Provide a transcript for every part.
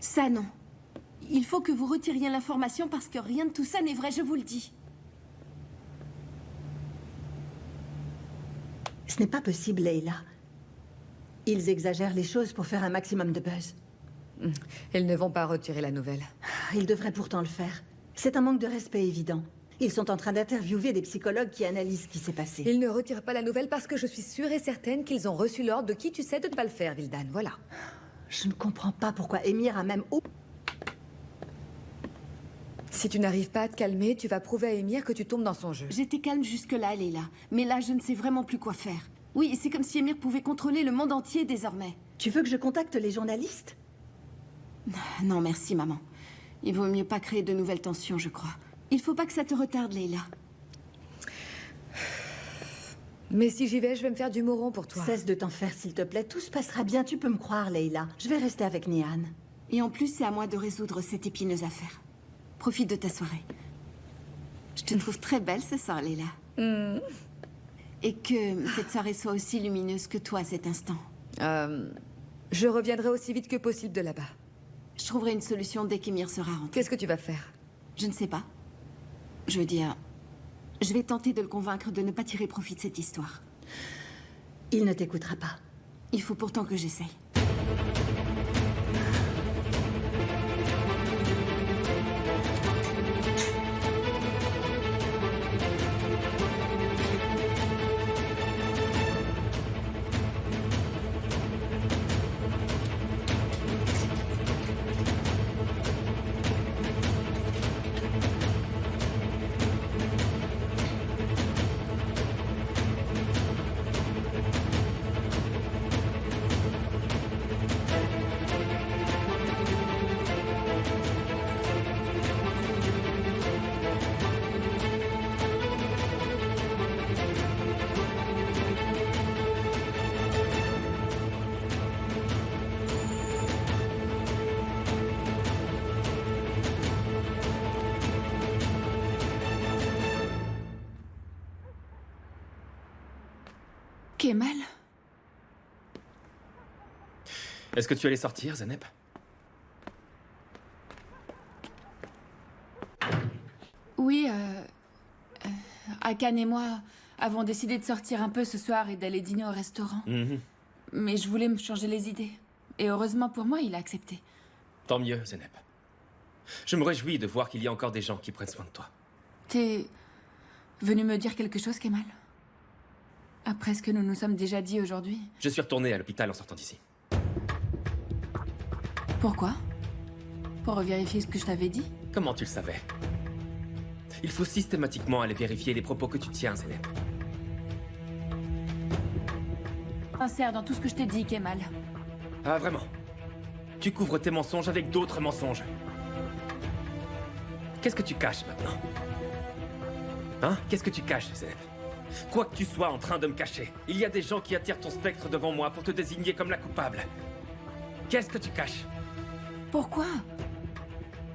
Ça, non. Il faut que vous retiriez l'information parce que rien de tout ça n'est vrai, je vous le dis. Ce n'est pas possible, Leila. Ils exagèrent les choses pour faire un maximum de buzz. Ils ne vont pas retirer la nouvelle. Ils devraient pourtant le faire. C'est un manque de respect évident. Ils sont en train d'interviewer des psychologues qui analysent ce qui s'est passé. Ils ne retirent pas la nouvelle parce que je suis sûre et certaine qu'ils ont reçu l'ordre de qui tu sais de ne pas le faire, Vildan. Voilà. Je ne comprends pas pourquoi Émir a même... Si tu n'arrives pas à te calmer, tu vas prouver à Émir que tu tombes dans son jeu. J'étais calme jusque-là, Leila. Mais là, je ne sais vraiment plus quoi faire. Oui, c'est comme si Émir pouvait contrôler le monde entier désormais. Tu veux que je contacte les journalistes? Non, merci, maman. Il vaut mieux pas créer de nouvelles tensions, je crois. Il faut pas que ça te retarde, Leila. Mais si j'y vais, je vais me faire du moron pour toi. Cesse de t'en faire, s'il te plaît. Tout se passera bien, tu peux me croire, Leila. Je vais rester avec Nihan. Et en plus, c'est à moi de résoudre cette épineuse affaire. Profite de ta soirée. Je te trouve très belle ce soir, Leila. Et que cette soirée soit aussi lumineuse que toi à cet instant. Je reviendrai aussi vite que possible de là-bas. Je trouverai une solution dès qu'Émir sera rentré. Qu'est-ce que tu vas faire? Je ne sais pas. Je veux dire, je vais tenter de le convaincre de ne pas tirer profit de cette histoire. Il ne t'écoutera pas. Il faut pourtant que j'essaye. Kemal? Est-ce que tu allais sortir, Zeneb? Oui, Hakan et moi avons décidé de sortir un peu ce soir et d'aller dîner au restaurant. Mais je voulais me changer les idées. Et heureusement pour moi, il a accepté. Tant mieux, Zeneb. Je me réjouis de voir qu'il y a encore des gens qui prennent soin de toi. T'es venu me dire quelque chose, Kemal? Après ce que nous nous sommes déjà dit aujourd'hui. Je suis retourné à l'hôpital en sortant d'ici. Pourquoi? Pour vérifier ce que je t'avais dit? Comment tu le savais? Il faut systématiquement aller vérifier les propos que tu tiens, Zeneb. Sincère dans tout ce que je t'ai dit, Kemal. Ah, vraiment? Tu couvres tes mensonges avec d'autres mensonges. Qu'est-ce que tu caches maintenant? Hein? Qu'est-ce que tu caches, Zeneb? Quoi que tu sois en train de me cacher, il y a des gens qui attirent ton spectre devant moi pour te désigner comme la coupable. Qu'est-ce que tu caches? Pourquoi?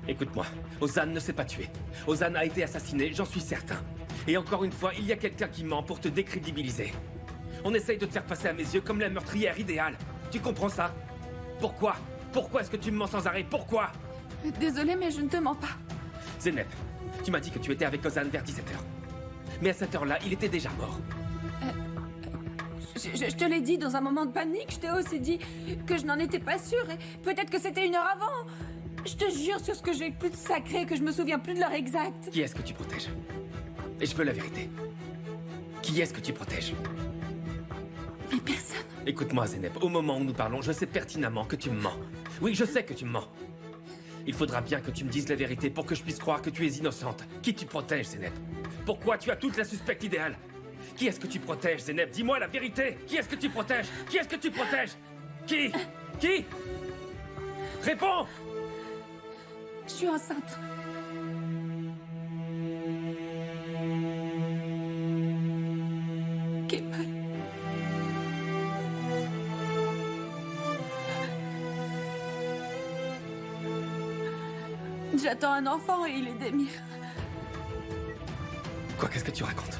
Écoute-moi, Ozan ne s'est pas tué. Ozan a été assassiné, j'en suis certain. Et encore une fois, il y a quelqu'un qui ment pour te décrédibiliser. On essaye de te faire passer à mes yeux comme la meurtrière idéale. Tu comprends ça? Pourquoi? Pourquoi est-ce que tu me mens sans arrêt? Pourquoi? Désolée, mais je ne te mens pas. Zeneb, tu m'as dit que tu étais avec Ozan vers 17h. Mais à cette heure-là, il était déjà mort. Je te l'ai dit dans un moment de panique. Je t'ai aussi dit que je n'en étais pas sûre. Et peut-être que c'était 1 heure avant. Je te jure sur ce que j'ai plus de sacré que je me souviens plus de l'heure exacte. Qui est-ce que tu protèges? Et je veux la vérité. Qui est-ce que tu protèges? Mais personne. Écoute-moi, Zeneb, au moment où nous parlons, je sais pertinemment que tu me mens. Oui, je sais que tu me mens. Il faudra bien que tu me dises la vérité pour que je puisse croire que tu es innocente. Qui tu protèges, Zeneb? Pourquoi tu as toute la suspecte idéale? Qui est-ce que tu protèges, Zeneb? Dis-moi la vérité. Qui est-ce que tu protèges? Qui est-ce que tu protèges? Qui? Qui? Réponds! Je suis enceinte. Kemal. J'attends un enfant et il est d'Émir. Quoi, qu'est-ce que tu racontes?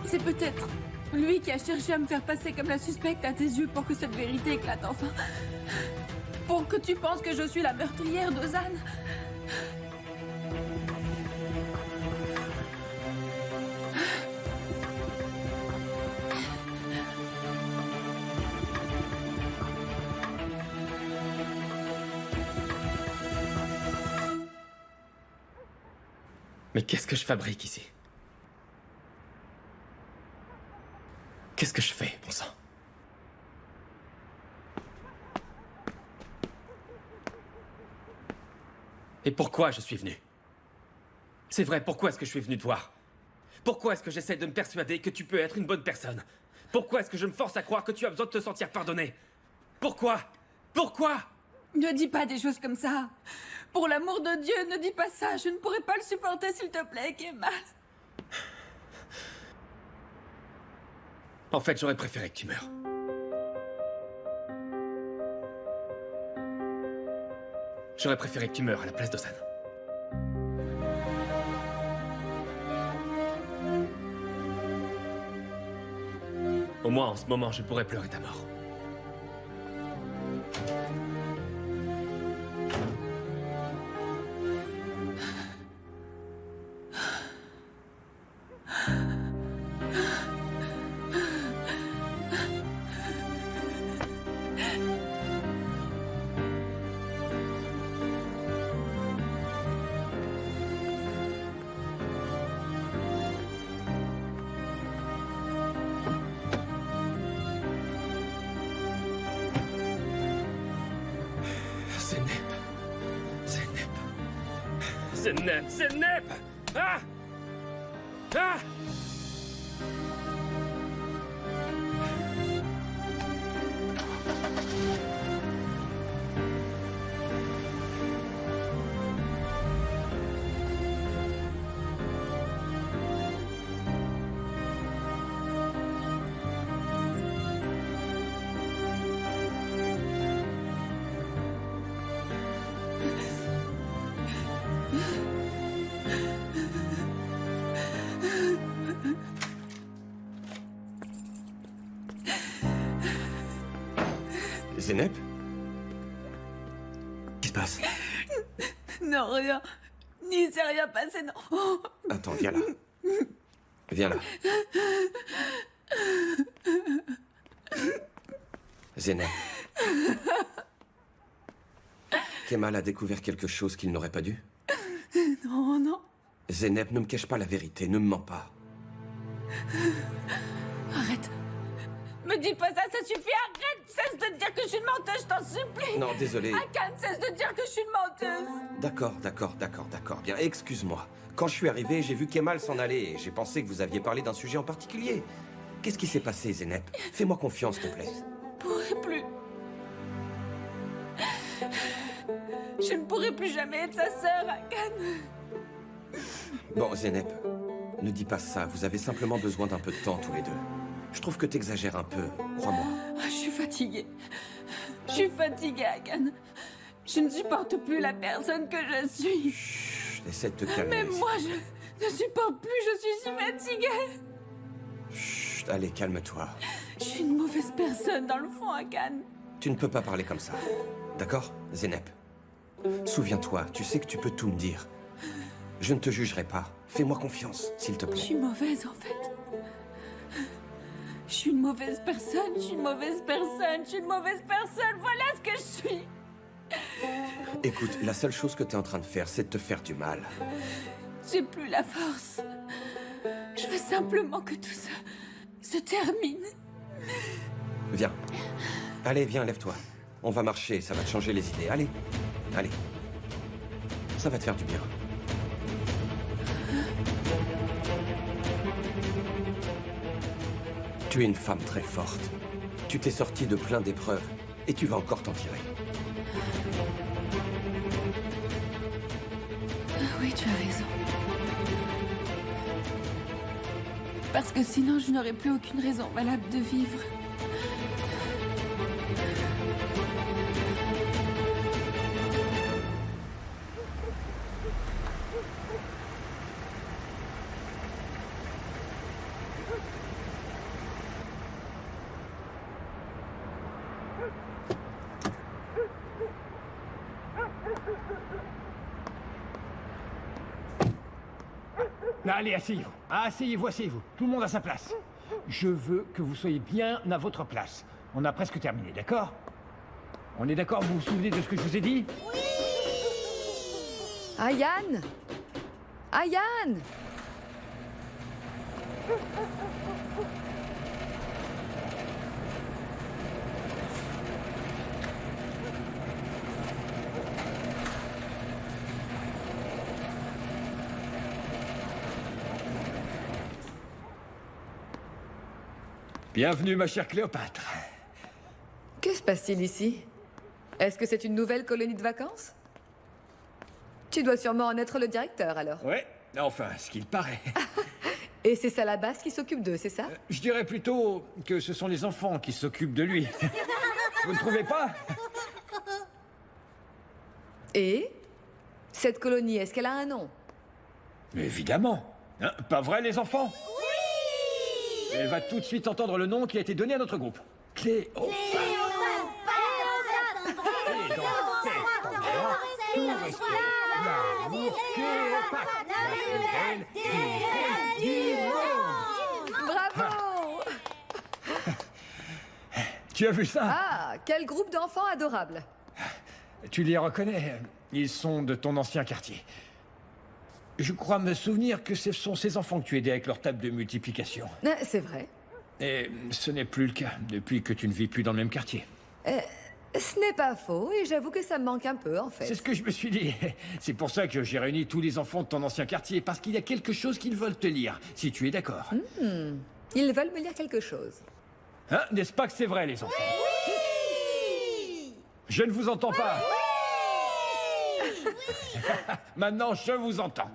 C'est peut-être Lui qui a cherché à me faire passer comme la suspecte à tes yeux pour que cette vérité éclate enfin. Pour que tu penses que je suis la meurtrière d'Ozan. Mais qu'est-ce que je fabrique ici? Qu'est-ce que je fais, bon sang? Et pourquoi je suis venu? C'est vrai, pourquoi est-ce que je suis venu te voir? Pourquoi est-ce que j'essaie de me persuader que tu peux être une bonne personne? Pourquoi est-ce que je me force à croire que tu as besoin de te sentir pardonné? Pourquoi? Pourquoi? Ne dis pas des choses comme ça. Pour l'amour de Dieu, ne dis pas ça. Je ne pourrais pas le supporter, s'il te plaît, Kemal. En fait, j'aurais préféré que tu meures. J'aurais préféré que tu meures à la place d'Ozan. Au moins, en ce moment, je pourrais pleurer ta mort. Zeynep! Ah! Ah! Zeynep? Qu'est-ce qui se passe? Non, rien. Il s'est rien passé, non. Oh. Attends, viens là. Viens là. Zeynep. Kemal a découvert quelque chose qu'il n'aurait pas dû. Non, non. Zeynep, ne me cache pas la vérité, ne me mens pas. Arrête. Me dis pas ça, ça suffit, arrête. Cesse de dire que je suis une menteuse, je t'en supplie. Non, désolé. Akan, cesse de dire que je suis une menteuse. D'accord. Bien, excuse-moi. Quand je suis arrivé, j'ai vu Kemal s'en aller et j'ai pensé que vous aviez parlé d'un sujet en particulier. Qu'est-ce qui s'est passé, Zeynep? Fais-moi confiance, s'il te plaît. Je pourrai plus. Je ne pourrai plus jamais être sa sœur, Akan. Bon, Zeynep, ne dis pas ça. Vous avez simplement besoin d'un peu de temps, tous les deux. Je trouve que t'exagères un peu, crois-moi. Je suis fatiguée. Je suis fatiguée, Akan. Je ne supporte plus la personne que je suis. Chut, essaie de te calmer. Même moi, je ne supporte plus, je suis si fatiguée. Chut, allez, calme-toi. Je suis une mauvaise personne, dans le fond, Akan. Tu ne peux pas parler comme ça. D'accord, Zeynep? Souviens-toi, tu sais que tu peux tout me dire. Je ne te jugerai pas. Fais-moi confiance, s'il te Je plaît. suis mauvaise, en fait. Je suis une mauvaise personne, je suis une mauvaise personne, je suis une mauvaise personne, voilà ce que je suis. Écoute, la seule chose que tu es en train de faire, c'est de te faire du mal. J'ai plus la force. Je veux simplement que tout ça se termine. Viens. Allez, viens, lève-toi. On va marcher, ça va te changer les idées. Allez. Ça va te faire du bien. Tu es une femme très forte. Tu t'es sortie de plein d'épreuves et tu vas encore t'en tirer. Oui, tu as raison. Parce que sinon, je n'aurais plus aucune raison valable de vivre. Allez, asseyez-vous. Asseyez-vous, asseyez-vous. Tout le monde à sa place. Je veux que vous soyez bien à votre place. On a presque terminé, d'accord? On est d'accord, vous vous souvenez de ce que je vous ai dit? Ayane! Ayane! Bienvenue, ma chère Cléopâtre. Que se passe-t-il ici? Est-ce que c'est une nouvelle colonie de vacances? Tu dois sûrement en être le directeur, alors. Ouais, enfin, ce qu'il paraît. Et c'est Salabas qui s'occupe d'eux, c'est ça? Je dirais plutôt que ce sont les enfants qui s'occupent de lui. Vous ne trouvez pas? Et cette colonie, est-ce qu'elle a un nom? Évidemment. Hein, pas vrai, les enfants? Oui! Elle va tout de suite entendre le nom qui a été donné à notre groupe. Cléopâtre. Et dans cet endroit, tout respire l'amour Cléopâtre, la plus belle du monde. Bravo! Tu as vu ça? Ah, quel groupe d'enfants adorables! Tu les reconnais? Ils sont de ton ancien quartier. Je crois me souvenir que ce sont ces enfants que tu aidais avec leur table de multiplication. C'est vrai. Et ce n'est plus le cas depuis que tu ne vis plus dans le même quartier. Ce n'est pas faux, et j'avoue que ça me manque un peu, en fait. C'est ce que je me suis dit. C'est pour ça que j'ai réuni tous les enfants de ton ancien quartier, parce qu'il y a quelque chose qu'ils veulent te lire, si tu es d'accord. Ils veulent me lire quelque chose. Hein, n'est-ce pas que c'est vrai, les enfants? Oui! Je ne vous entends pas. Oui! Maintenant, je vous entends.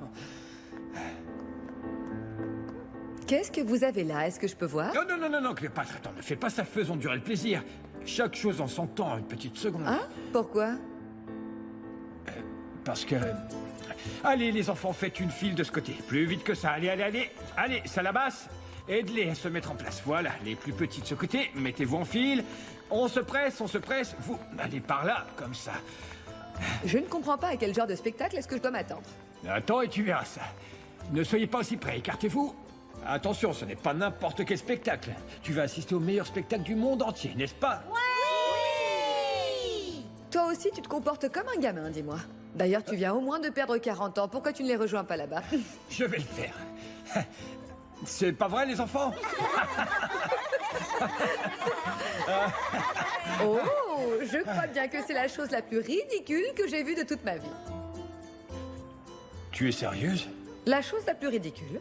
Qu'est-ce que vous avez là? Est-ce que je peux voir? Non, Cléopâtre, attends, ne fais pas ça, faisons durer le plaisir. Chaque chose en son temps, une petite seconde. Hein? Pourquoi? Parce que... Allez, les enfants, faites une file de ce côté. Plus vite que ça, allez, Salabas, aide-les à se mettre en place. Voilà, les plus petits de ce côté, mettez-vous en file. On se presse, vous allez par là, comme ça. Je ne comprends pas à quel genre de spectacle est-ce que je dois m'attendre. Attends et tu verras ça. Ne soyez pas aussi près, écartez-vous. Attention, ce n'est pas n'importe quel spectacle. Tu vas assister au meilleur spectacle du monde entier, n'est-ce pas? Oui! Toi aussi, tu te comportes comme un gamin, dis-moi. D'ailleurs, tu viens au moins de perdre 40 ans. Pourquoi tu ne les rejoins pas là-bas? Je vais le faire. C'est pas vrai, les enfants? Oh, je crois bien que c'est la chose la plus ridicule que j'ai vue de toute ma vie. Tu es sérieuse? La chose la plus ridicule?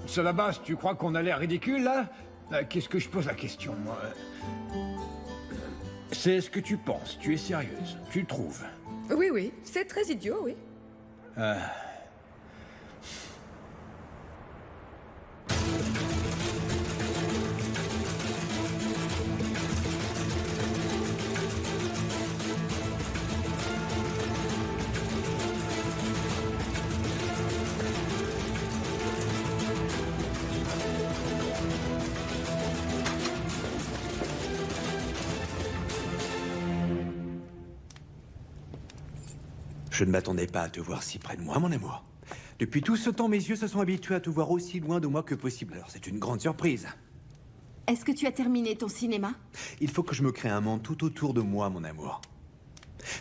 Salabas, tu crois qu'on a l'air ridicule, là? Qu'est-ce que je pose la question, moi? C'est ce que tu penses. Tu es sérieuse. Tu le trouves? Oui, c'est très idiot, oui. Je ne m'attendais pas à te voir si près de moi, mon amour. Depuis tout ce temps, mes yeux se sont habitués à te voir aussi loin de moi que possible. Alors c'est une grande surprise. Est-ce que tu as terminé ton cinéma? Il faut que je me crée un monde tout autour de moi, mon amour.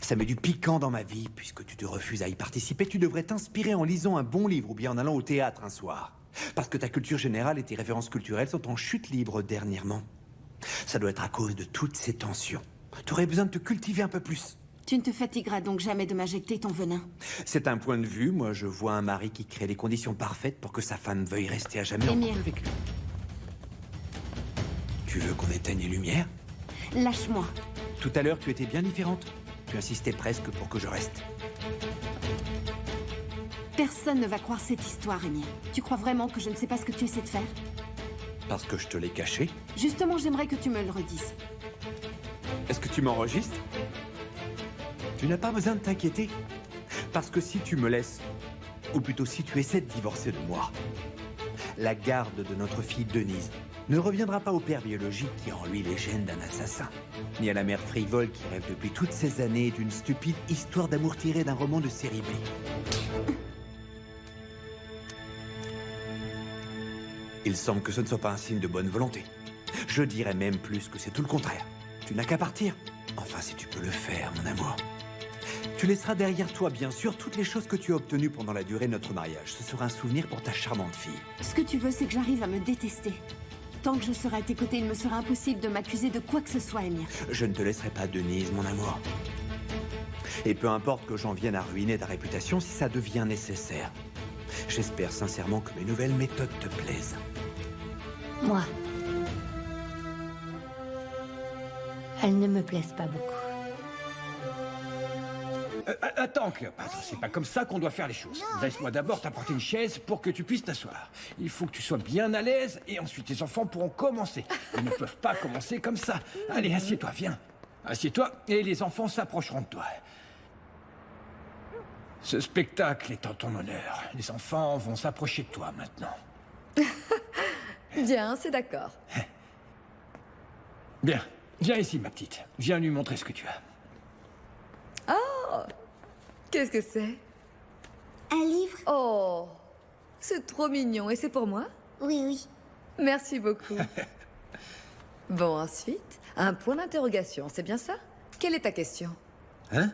Ça met du piquant dans ma vie. Puisque tu te refuses à y participer, tu devrais t'inspirer en lisant un bon livre ou bien en allant au théâtre un soir. Parce que ta culture générale et tes références culturelles sont en chute libre dernièrement. Ça doit être à cause de toutes ces tensions. Tu aurais besoin de te cultiver un peu plus. Tu ne te fatigueras donc jamais de m'injecter ton venin. C'est un point de vue. Moi, je vois un mari qui crée les conditions parfaites pour que sa femme veuille rester à jamais en couple avec lui. Tu veux qu'on éteigne les lumières? Lâche-moi. Tout à l'heure, tu étais bien différente. Tu insistais presque pour que je reste. Personne ne va croire cette histoire, Emir. Tu crois vraiment que je ne sais pas ce que tu essaies de faire? Parce que je te l'ai caché? Justement, j'aimerais que tu me le redises. Est-ce que tu m'enregistres? Tu n'as pas besoin de t'inquiéter. Parce que si tu me laisses, ou plutôt si tu essaies de divorcer de moi, la garde de notre fille Denise ne reviendra pas au père biologique qui a en lui les gènes d'un assassin, ni à la mère frivole qui rêve depuis toutes ces années d'une stupide histoire d'amour tirée d'un roman de série B. Il semble que ce ne soit pas un signe de bonne volonté. Je dirais même plus que c'est tout le contraire. Tu n'as qu'à partir. Enfin, si tu peux le faire, mon amour. Tu laisseras derrière toi, bien sûr, toutes les choses que tu as obtenues pendant la durée de notre mariage. Ce sera un souvenir pour ta charmante fille. Ce que tu veux, c'est que j'arrive à me détester. Tant que je serai à tes côtés, il me sera impossible de m'accuser de quoi que ce soit, Emir. Je ne te laisserai pas, Denise, mon amour. Et peu importe que j'en vienne à ruiner ta réputation si ça devient nécessaire. J'espère sincèrement que mes nouvelles méthodes te plaisent. Moi. Elles ne me plaisent pas beaucoup. Attends, Cléopâtre, c'est pas comme ça qu'on doit faire les choses. Laisse-moi d'abord t'apporter une chaise pour que tu puisses t'asseoir. Il faut que tu sois bien à l'aise et ensuite tes enfants pourront commencer. Ils ne peuvent pas commencer comme ça. Allez, assieds-toi, viens. Assieds-toi et les enfants s'approcheront de toi. Ce spectacle est en ton honneur. Les enfants vont s'approcher de toi maintenant. Bien, c'est d'accord. Bien, viens ici, ma petite. Viens lui montrer ce que tu as. Qu'est-ce que c'est? Un livre? Oh, c'est trop mignon. Et c'est pour moi? Oui, oui. Merci beaucoup. Bon, ensuite, un point d'interrogation, c'est bien ça? Quelle est ta question? Hein?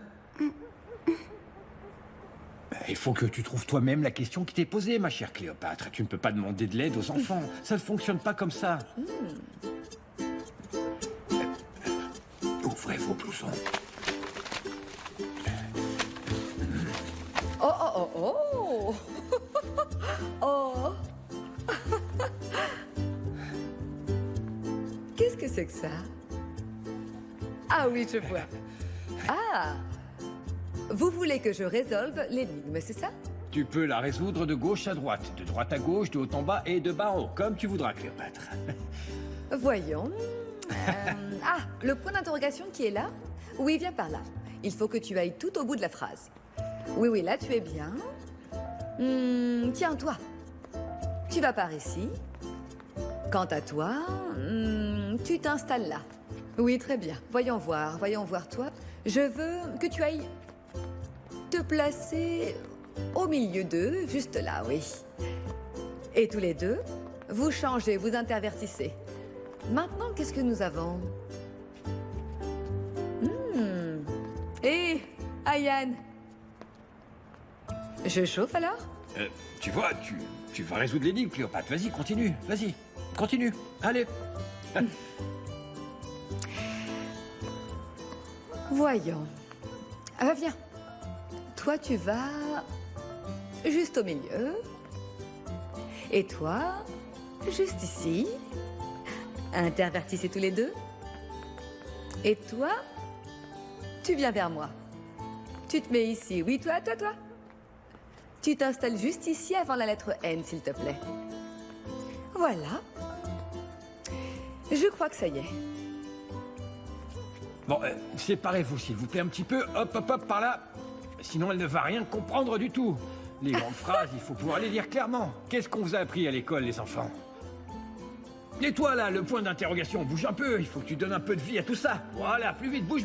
Il faut que tu trouves toi-même la question qui t'est posée, ma chère Cléopâtre. Tu ne peux pas demander de l'aide aux enfants. Ça ne fonctionne pas comme ça. Ouvrez vos blousons. Oh, oh, oh, oh! Oh! Qu'est-ce que c'est que ça? Ah oui, je vois. Ah! Vous voulez que je résolve l'énigme, c'est ça? Tu peux la résoudre de gauche à droite, de droite à gauche, de haut en bas et de bas en haut, comme tu voudras, Cléopâtre. Voyons. Ah, le point d'interrogation qui est là? Oui, viens par là. Il faut que tu ailles tout au bout de la phrase. Oui, oui, là, tu es bien. Tiens, toi. Tu vas par ici. Quant à toi, tu t'installes là. Oui, très bien. Voyons voir, toi. Je veux que tu ailles te placer au milieu d'eux, juste là, oui. Et tous les deux, vous changez, vous intervertissez. Maintenant, qu'est-ce que nous avons? Et Ayane. Je chauffe alors? Tu vois, tu vas résoudre l'énigme, Cléopâtre. Vas-y, continue, vas-y. Continue, allez. Voyons. Viens. Toi, tu vas juste au milieu. Et toi, juste ici. Intervertissez tous les deux. Et toi, tu viens vers moi. Tu te mets ici. Oui, toi. Tu t'installes juste ici avant la lettre N, s'il te plaît. Voilà. Je crois que ça y est. Bon, séparez-vous, s'il vous plaît, un petit peu. Hop, hop, hop, par là. Sinon, elle ne va rien comprendre du tout. Les grandes phrases, il faut pouvoir les lire clairement. Qu'est-ce qu'on vous a appris à l'école, les enfants? Et toi, là, le point d'interrogation, bouge un peu. Il faut que tu donnes un peu de vie à tout ça. Voilà, plus vite, bouge,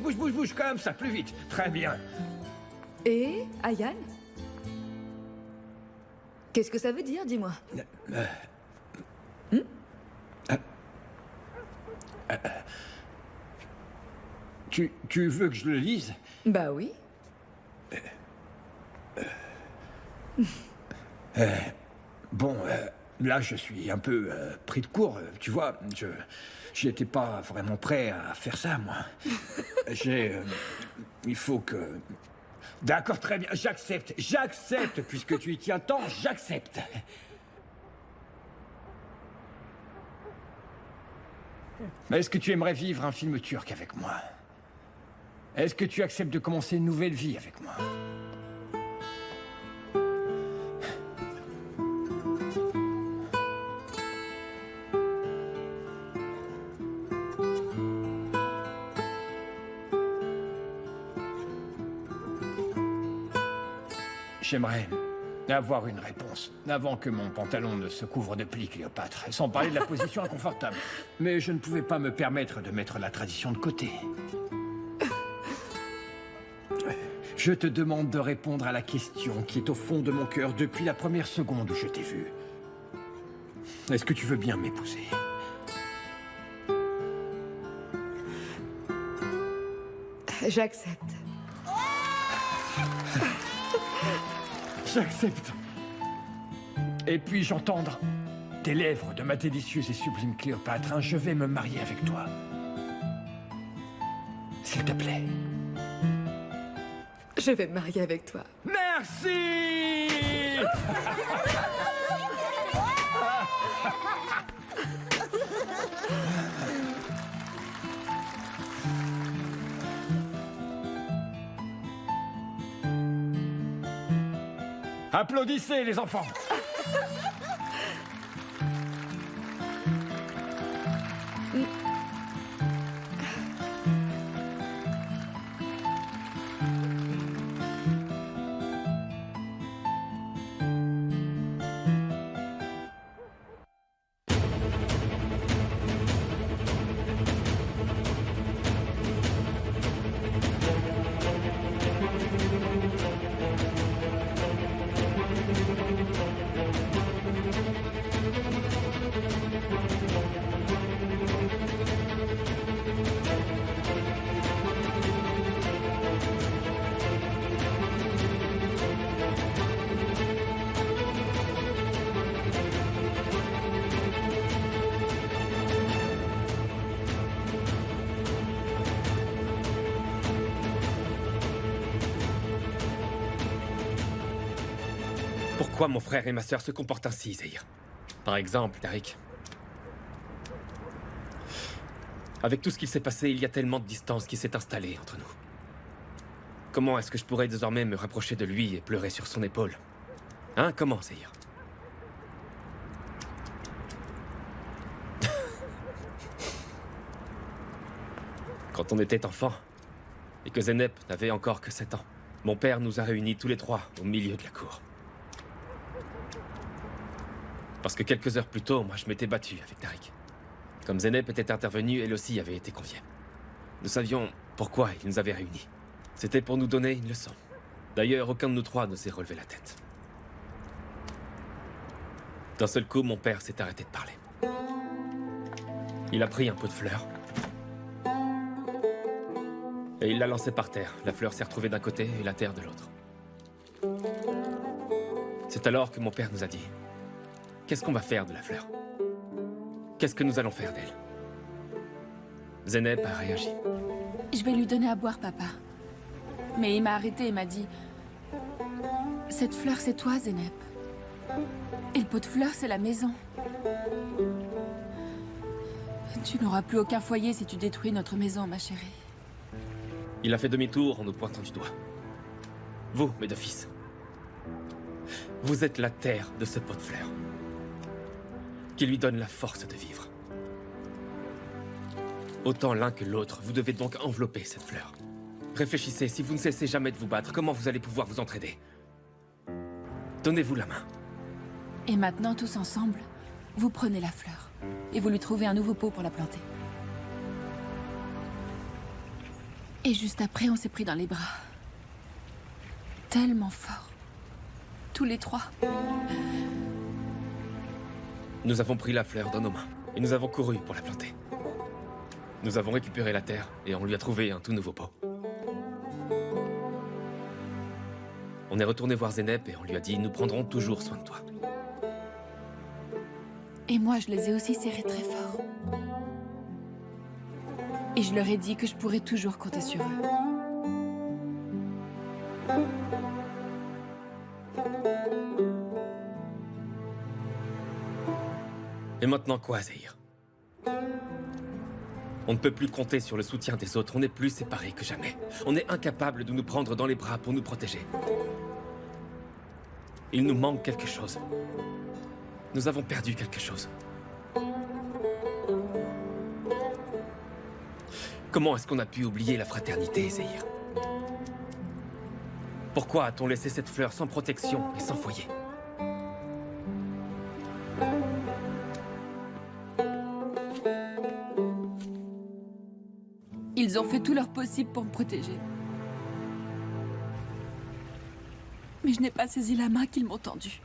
comme ça, plus vite. Très bien. Et Ayane? Qu'est-ce que ça veut dire, dis-moi? Tu veux que je le lise? Bah oui. Bon, là, je suis un peu pris de court, tu vois. J'étais pas vraiment prêt à faire ça, moi. Il faut que... D'accord, très bien, j'accepte, puisque tu y tiens tant, j'accepte. Est-ce que tu aimerais vivre un film turc avec moi? Est-ce que tu acceptes de commencer une nouvelle vie avec moi? J'aimerais avoir une réponse avant que mon pantalon ne se couvre de plis, Cléopâtre, sans parler de la position inconfortable. Mais je ne pouvais pas me permettre de mettre la tradition de côté. Je te demande de répondre à la question qui est au fond de mon cœur depuis la première seconde où je t'ai vu. Est-ce que tu veux bien m'épouser? J'accepte. J'accepte. Et puis-je entendre tes lèvres de ma délicieuse et sublime Cléopâtre, hein, je vais me marier avec toi. S'il te plaît. Je vais me marier avec toi. Merci. Applaudissez, les enfants. Pourquoi mon frère et ma sœur se comportent ainsi, Zahir? Par exemple, Tariq. Avec tout ce qui s'est passé, il y a tellement de distance qui s'est installée entre nous. Comment est-ce que je pourrais désormais me rapprocher de lui et pleurer sur son épaule? Hein, comment, Zahir? Quand on était enfant, et que Zeynep n'avait encore que 7 ans, mon père nous a réunis tous les trois au milieu de la cour. Parce que quelques heures plus tôt, moi je m'étais battu avec Tariq. Comme Zeynep était intervenue, elle aussi avait été conviée. Nous savions pourquoi il nous avait réunis. C'était pour nous donner une leçon. D'ailleurs, aucun de nous trois ne s'est relevé la tête. D'un seul coup, mon père s'est arrêté de parler. Il a pris un pot de fleurs. Et il l'a lancé par terre. La fleur s'est retrouvée d'un côté et la terre de l'autre. C'est alors que mon père nous a dit: qu'est-ce qu'on va faire de la fleur? Qu'est-ce que nous allons faire d'elle? Zeynep a réagi. Je vais lui donner à boire, papa. Mais il m'a arrêté et m'a dit: cette fleur, c'est toi, Zeynep. Et le pot de fleurs, c'est la maison. Tu n'auras plus aucun foyer si tu détruis notre maison, ma chérie. Il a fait demi-tour en nous pointant du doigt. Vous, mes deux fils, vous êtes la terre de ce pot de fleurs, qui lui donne la force de vivre. Autant l'un que l'autre, vous devez donc envelopper cette fleur. Réfléchissez, si vous ne cessez jamais de vous battre, comment vous allez pouvoir vous entraider? Donnez-vous la main. Et maintenant, tous ensemble, vous prenez la fleur. Et vous lui trouvez un nouveau pot pour la planter. Et juste après, on s'est pris dans les bras. Tellement fort. Tous les trois. Nous avons pris la fleur dans nos mains, et nous avons couru pour la planter. Nous avons récupéré la terre, et on lui a trouvé un tout nouveau pot. On est retourné voir Zeynep, et on lui a dit: nous prendrons toujours soin de toi. Et moi, je les ai aussi serrés très fort. Et je leur ai dit que je pourrais toujours compter sur eux. Et maintenant quoi, Zahir? On ne peut plus compter sur le soutien des autres, on est plus séparés que jamais. On est incapable de nous prendre dans les bras pour nous protéger. Il nous manque quelque chose. Nous avons perdu quelque chose. Comment est-ce qu'on a pu oublier la fraternité, Zahir? Pourquoi a-t-on laissé cette fleur sans protection et sans foyer? Ils ont fait tout leur possible pour me protéger. Mais je n'ai pas saisi la main qu'ils m'ont tendue.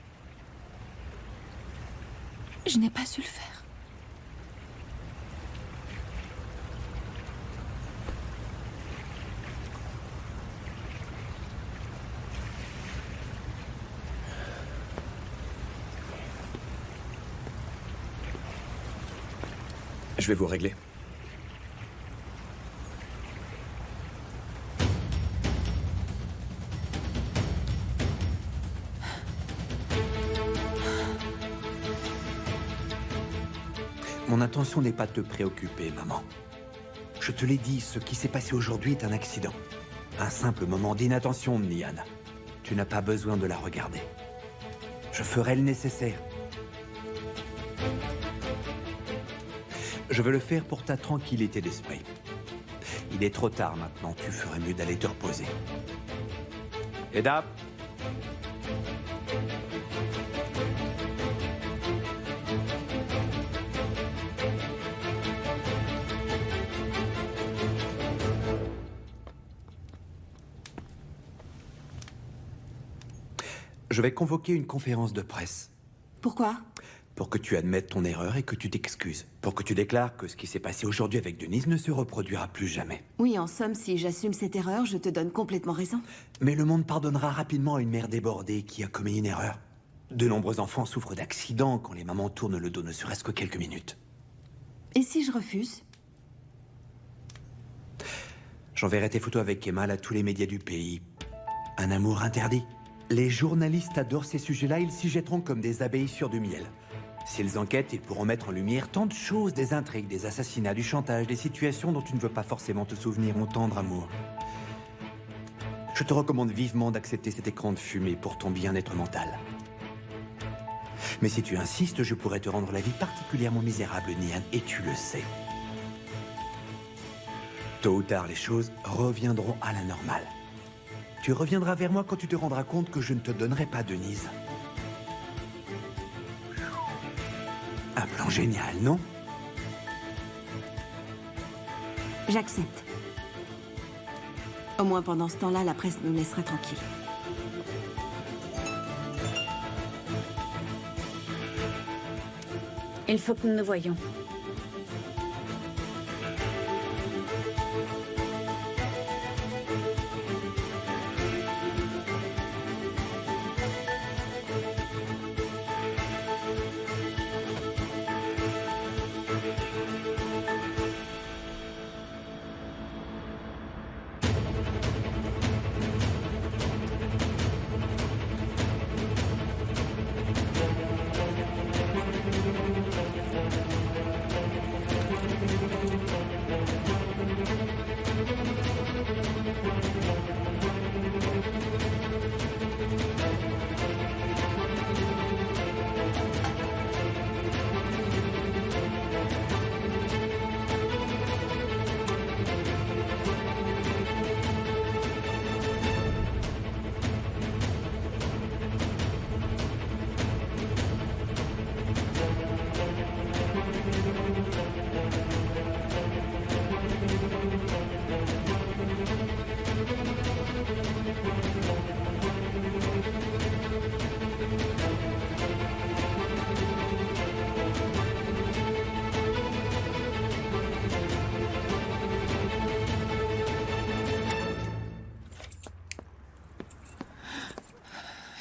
Je n'ai pas su le faire. Je vais vous régler. Mon intention n'est pas de te préoccuper, maman. Je te l'ai dit, ce qui s'est passé aujourd'hui est un accident. Un simple moment d'inattention, Nian. Tu n'as pas besoin de la regarder. Je ferai le nécessaire. Je veux le faire pour ta tranquillité d'esprit. Il est trop tard maintenant, tu ferais mieux d'aller te reposer. Eda. Je vais convoquer une conférence de presse. Pourquoi? Pour que tu admettes ton erreur et que tu t'excuses. Pour que tu déclares que ce qui s'est passé aujourd'hui avec Denise ne se reproduira plus jamais. Oui, en somme, si j'assume cette erreur, je te donne complètement raison. Mais le monde pardonnera rapidement à une mère débordée qui a commis une erreur. De nombreux enfants souffrent d'accidents quand les mamans tournent le dos ne serait-ce que quelques minutes. Et si je refuse? J'enverrai tes photos avec Kemal à tous les médias du pays. Un amour interdit. Les journalistes adorent ces sujets-là, ils s'y jetteront comme des abeilles sur du miel. S'ils enquêtent, ils pourront mettre en lumière tant de choses, des intrigues, des assassinats, du chantage, des situations dont tu ne veux pas forcément te souvenir, mon tendre amour. Je te recommande vivement d'accepter cet écran de fumée pour ton bien-être mental. Mais si tu insistes, je pourrais te rendre la vie particulièrement misérable, Nian, et tu le sais. Tôt ou tard, les choses reviendront à la normale. Tu reviendras vers moi quand tu te rendras compte que je ne te donnerai pas Denise. Un plan génial, non? J'accepte. Au moins pendant ce temps-là, la presse nous laissera tranquilles. Il faut que nous nous voyions.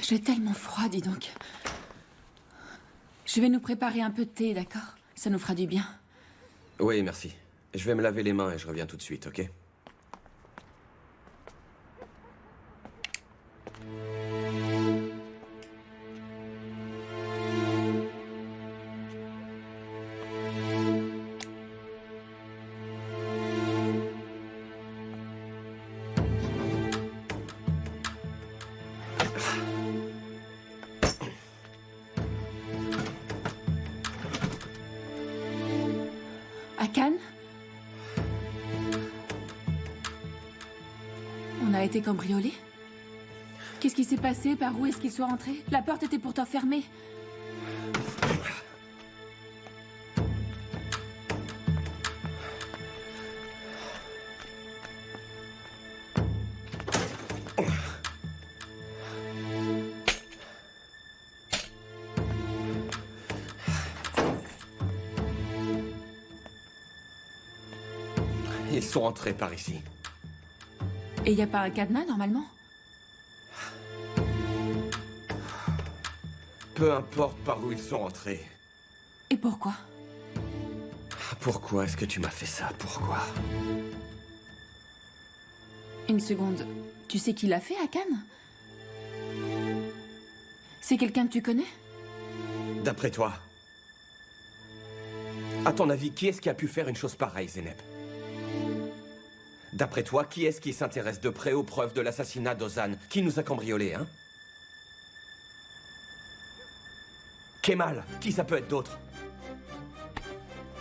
J'ai tellement froid, dis donc. Je vais nous préparer un peu de thé, d'accord? Ça nous fera du bien. Oui, merci. Je vais me laver les mains et je reviens tout de suite, ok? À Cannes? On a été cambriolés? Qu'est-ce qui s'est passé? Par où est-ce qu'ils sont rentrés? La porte était pourtant fermée. Ils sont entrés par ici. Et y a pas un cadenas, normalement? Peu importe par où ils sont entrés. Et pourquoi? Pourquoi est-ce que tu m'as fait ça? Pourquoi? Une seconde. Tu sais qui l'a fait à Cannes? C'est quelqu'un que tu connais? D'après toi, à ton avis, qui est-ce qui a pu faire une chose pareille, Zeynep? D'après toi, qui est-ce qui s'intéresse de près aux preuves de l'assassinat d'Ozan? Qui nous a cambriolés, hein? Kemal, qui ça peut être d'autre?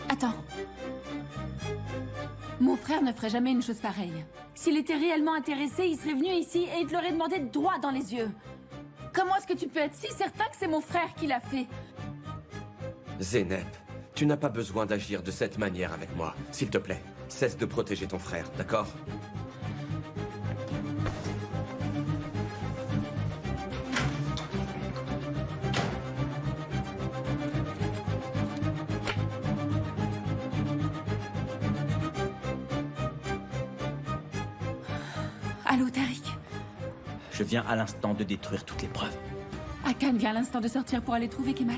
Attends. Mon frère ne ferait jamais une chose pareille. S'il était réellement intéressé, il serait venu ici et il te l'aurait demandé droit dans les yeux. Comment est-ce que tu peux être si certain que c'est mon frère qui l'a fait? Zeynep, tu n'as pas besoin d'agir de cette manière avec moi. S'il te plaît, cesse de protéger ton frère, d'accord? Allô, Tariq? Je viens à l'instant de détruire toutes les preuves. Akan vient à l'instant de sortir pour aller trouver Kemal.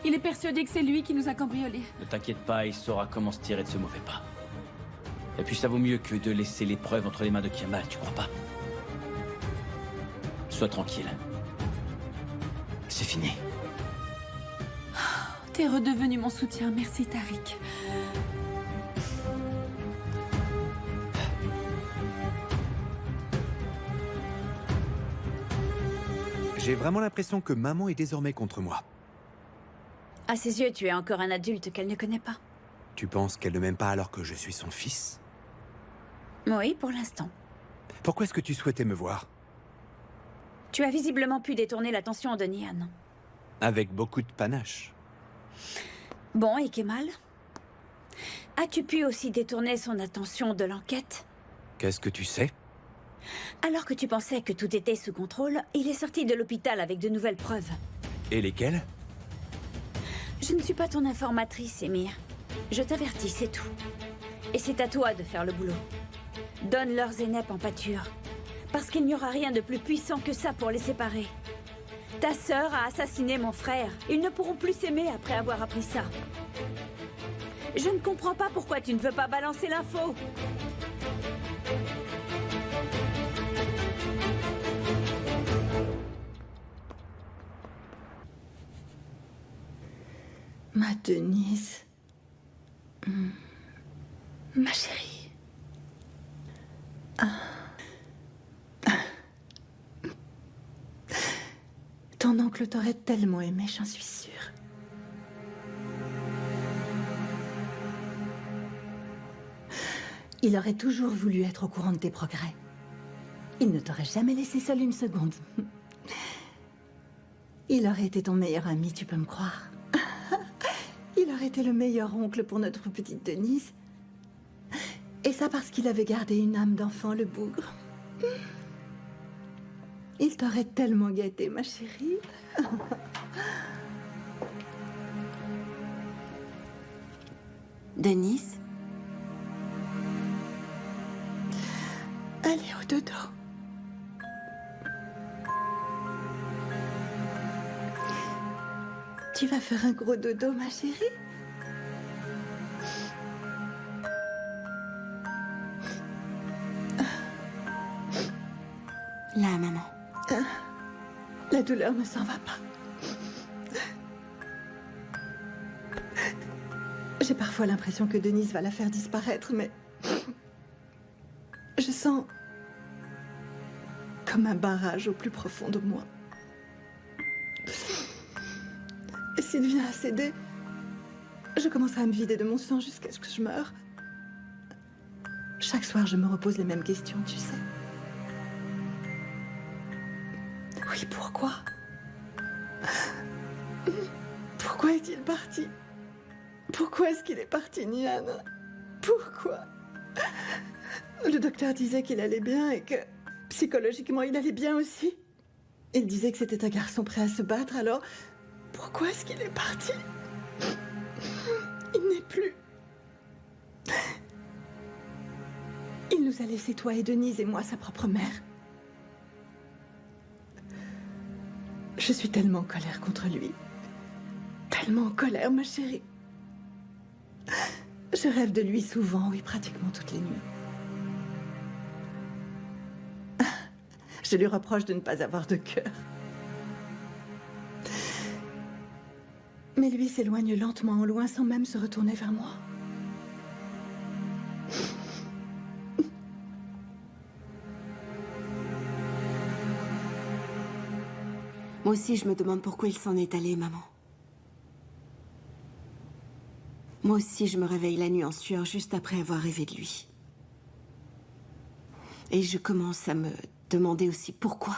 Il est persuadé que c'est lui qui nous a cambriolés. Ne t'inquiète pas, il saura comment se tirer de ce mauvais pas. Et puis ça vaut mieux que de laisser les preuves entre les mains de Kemal, tu crois pas? Sois tranquille. C'est fini. T'es redevenu mon soutien, merci Tariq. J'ai vraiment l'impression que maman est désormais contre moi. À ses yeux, tu es encore un adulte qu'elle ne connaît pas. Tu penses qu'elle ne m'aime pas alors que je suis son fils? Oui, pour l'instant. Pourquoi est-ce que tu souhaitais me voir? Tu as visiblement pu détourner l'attention de Nian. Avec beaucoup de panache. Bon, et Kemal? As-tu pu aussi détourner son attention de l'enquête? Qu'est-ce que tu sais? Alors que tu pensais que tout était sous contrôle, il est sorti de l'hôpital avec de nouvelles preuves. Et lesquelles? Je ne suis pas ton informatrice, Emir. Je t'avertis, c'est tout. Et c'est à toi de faire le boulot. Donne leur Zeynep en pâture. Parce qu'il n'y aura rien de plus puissant que ça pour les séparer. Ta sœur a assassiné mon frère. Ils ne pourront plus s'aimer après avoir appris ça. Je ne comprends pas pourquoi tu ne veux pas balancer l'info. Ma Denise. Ma chérie. Ton oncle t'aurait tellement aimé, j'en suis sûre. Il aurait toujours voulu être au courant de tes progrès. Il ne t'aurait jamais laissé seul une seconde. Il aurait été ton meilleur ami, tu peux me croire. Il aurait été le meilleur oncle pour notre petite Denise. Et ça parce qu'il avait gardé une âme d'enfant, le bougre. Il t'aurait tellement gâté, ma chérie. Denise? Allez au dodo. Tu vas faire un gros dodo, ma chérie? Là, maman. La douleur ne s'en va pas. J'ai parfois l'impression que Denise va la faire disparaître, mais... je sens... comme un barrage au plus profond de moi. Et s'il vient à céder, je commencerai à me vider de mon sang jusqu'à ce que je meure. Chaque soir, je me repose les mêmes questions, tu sais. Oui, pourquoi? Pourquoi est-il parti? Pourquoi est-ce qu'il est parti, Nian? Pourquoi? Le docteur disait qu'il allait bien et que, psychologiquement, il allait bien aussi. Il disait que c'était un garçon prêt à se battre, alors... pourquoi est-ce qu'il est parti? Il n'est plus. Il nous a laissé toi et Denise et moi, sa propre mère. Je suis tellement en colère contre lui. Tellement en colère, ma chérie. Je rêve de lui souvent, oui, pratiquement toutes les nuits. Je lui reproche de ne pas avoir de cœur. Mais lui s'éloigne lentement en loin sans même se retourner vers moi. Moi aussi, je me demande pourquoi il s'en est allé, maman. Moi aussi, je me réveille la nuit en sueur juste après avoir rêvé de lui. Et je commence à me demander aussi pourquoi.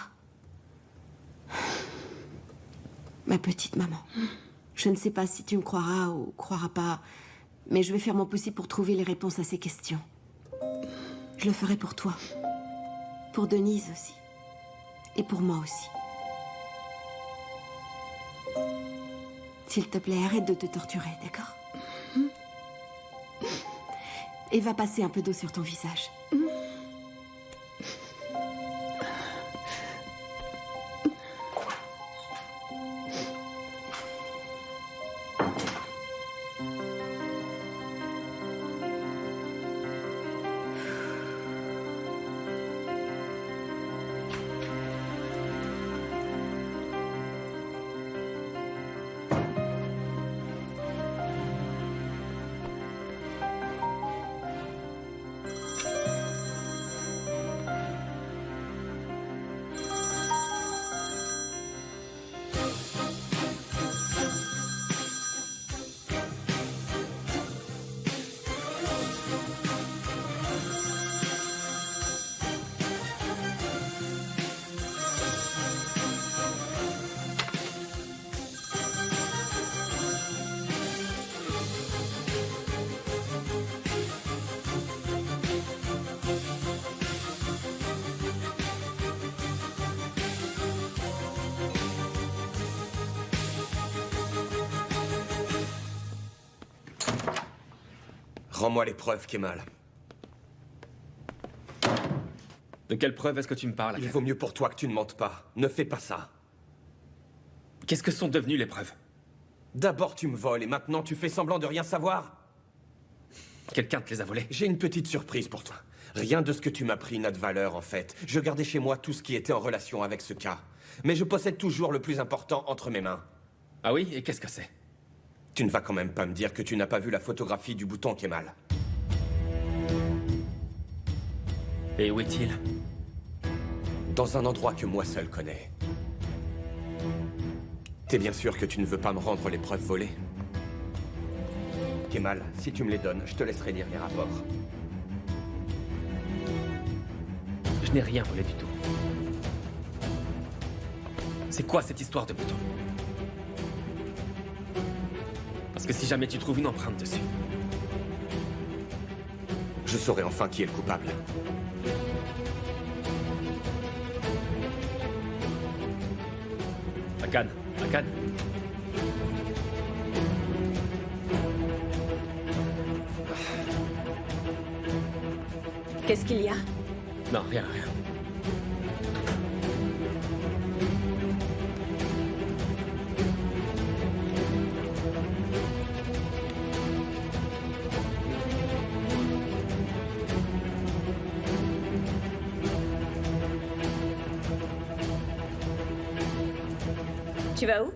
Ma petite maman. Je ne sais pas si tu me croiras ou croiras pas, mais je vais faire mon possible pour trouver les réponses à ces questions. Je le ferai pour toi. Pour Denise aussi. Et pour moi aussi. S'il te plaît, arrête de te torturer, d'accord? Et va passer un peu d'eau sur ton visage. Rends-moi les preuves, Kemal. De quelle preuve est-ce que tu me parles, Il Akan? vaut mieux pour toi que tu ne mentes pas. Ne fais pas ça. Qu'est-ce que sont devenues les preuves? D'abord tu me voles et maintenant tu fais semblant de rien savoir. Quelqu'un te les a volées? J'ai une petite surprise pour toi. Rien de ce que tu m'as pris n'a de valeur, en fait. Je gardais chez moi tout ce qui était en relation avec ce cas. Mais je possède toujours le plus important entre mes mains. Ah oui? Et qu'est-ce que c'est? Tu ne vas quand même pas me dire que tu n'as pas vu la photographie du bouton, Kemal. Et où est-il? Dans un endroit que moi seul connais. T'es bien sûr que tu ne veux pas me rendre les preuves volées? Kemal, si tu me les donnes, je te laisserai lire les rapports. Je n'ai rien volé du tout. C'est quoi cette histoire de bouton? Parce que si jamais tu trouves une empreinte dessus... Je saurai enfin qui est le coupable. Akan, Akan. Qu'est-ce qu'il y a? Non, rien, rien. Tu vas où?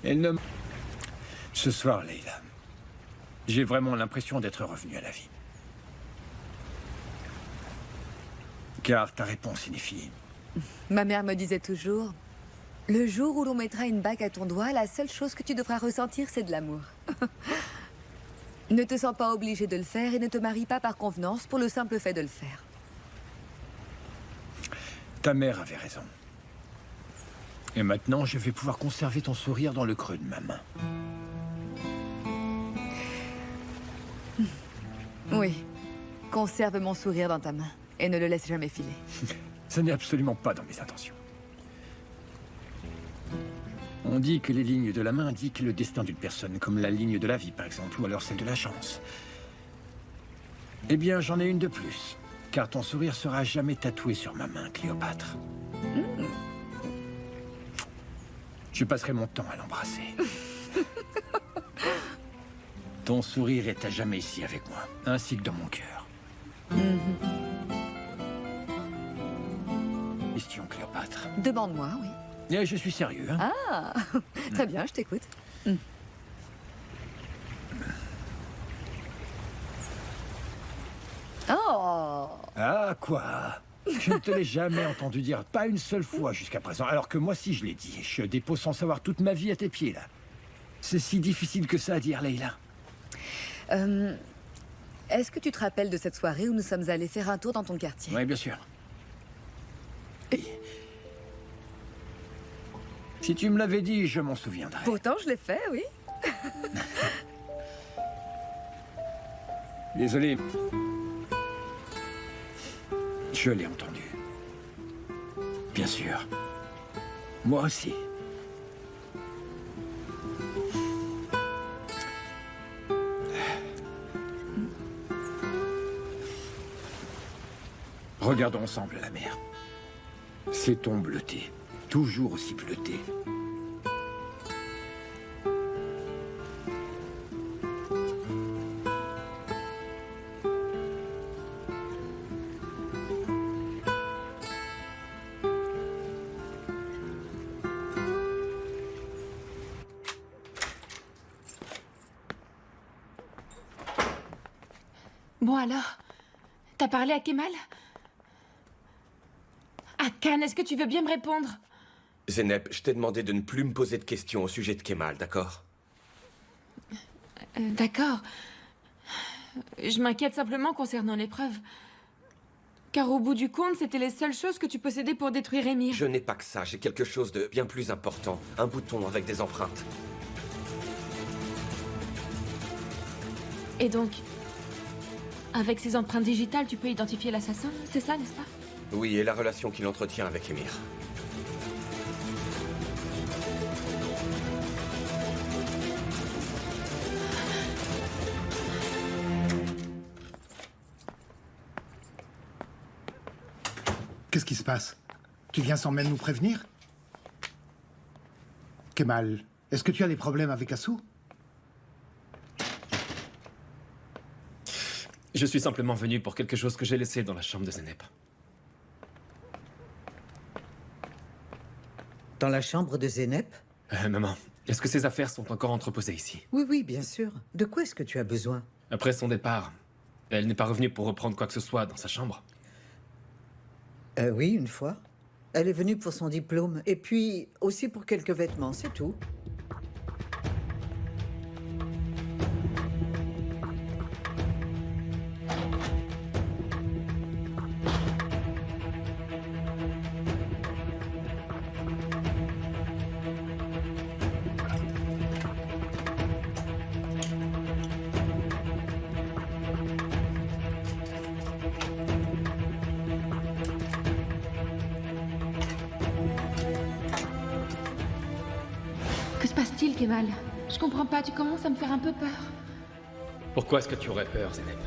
Elle ne... Ce soir, Leila, j'ai vraiment l'impression d'être revenu à la vie. Car ta réponse signifie... Ma mère me disait toujours, le jour où l'on mettra une bague à ton doigt, la seule chose que tu devras ressentir, c'est de l'amour. Ne te sens pas obligé de le faire et ne te marie pas par convenance pour le simple fait de le faire. Ta mère avait raison. Et maintenant, je vais pouvoir conserver ton sourire dans le creux de ma main. Oui. Conserve mon sourire dans ta main et ne le laisse jamais filer. Ce n'est absolument pas dans mes intentions. On dit que les lignes de la main indiquent le destin d'une personne, comme la ligne de la vie, par exemple, ou alors celle de la chance. Eh bien, j'en ai une de plus. Car ton sourire sera jamais tatoué sur ma main, Cléopâtre. Je passerai mon temps à l'embrasser. Ton sourire est à jamais ici avec moi, ainsi que dans mon cœur. Question, Cléopâtre. Demande-moi, oui. Eh, je suis sérieux, hein. Ah, très bien, je t'écoute. Oh, Ah, quoi? Je ne te l'ai jamais entendu dire, pas une seule fois jusqu'à présent. Alors que moi, si je l'ai dit, je dépose sans savoir toute ma vie à tes pieds, là. C'est si difficile que ça à dire, Leila. est-ce que tu te rappelles de cette soirée où nous sommes allés faire un tour dans ton quartier? Oui, bien sûr. Et si tu me l'avais dit, je m'en souviendrais. Pourtant, je l'ai fait, oui. Désolé. Je l'ai entendu. Bien sûr. Moi aussi. Regardons ensemble la mer. Ces tons bleutés, toujours aussi bleutés. Bon alors, t'as parlé à Kemal? À Khan, est-ce que tu veux bien me répondre? Zeynep, je t'ai demandé de ne plus me poser de questions au sujet de Kemal, d'accord? D'accord. Je m'inquiète simplement concernant l'épreuve. Car au bout du compte, c'était les seules choses que tu possédais pour détruire Émir. Je n'ai pas que ça, j'ai quelque chose de bien plus important. Un bouton avec des empreintes. Et donc, avec ces empreintes digitales, tu peux identifier l'assassin, c'est ça, n'est-ce pas? Oui, et la relation qu'il entretient avec Émir. Qu'est-ce qui se passe? Tu viens sans même nous prévenir? Kemal, est-ce que tu as des problèmes avec Assou? Je suis simplement venu pour quelque chose que j'ai laissé dans la chambre de Zeynep. Dans la chambre de Zeynep? Maman, est-ce que ces affaires sont encore entreposées ici? Oui, oui, bien sûr. De quoi est-ce que tu as besoin? Après son départ, elle n'est pas revenue pour reprendre quoi que ce soit dans sa chambre? Oui, une fois. Elle est venue pour son diplôme. Et puis, aussi pour quelques vêtements, c'est tout. Que se passe-t-il, Kemal? Je comprends pas, tu commences à me faire un peu peur. Pourquoi est-ce que tu aurais peur, Zeynep?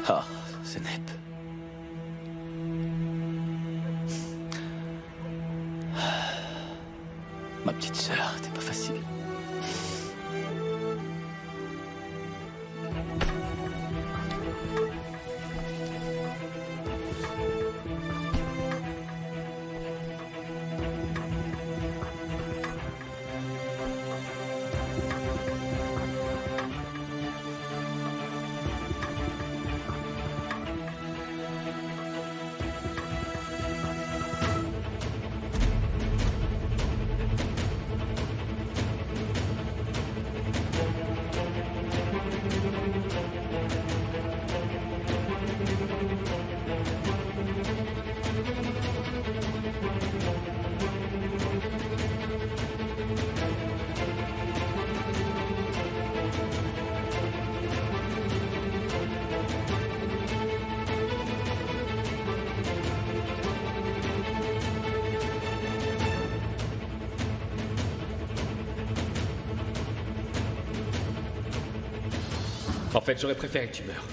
Ah, Zeynep. Ma petite sœur, t'es pas facile. En fait, j'aurais préféré que tu meurs.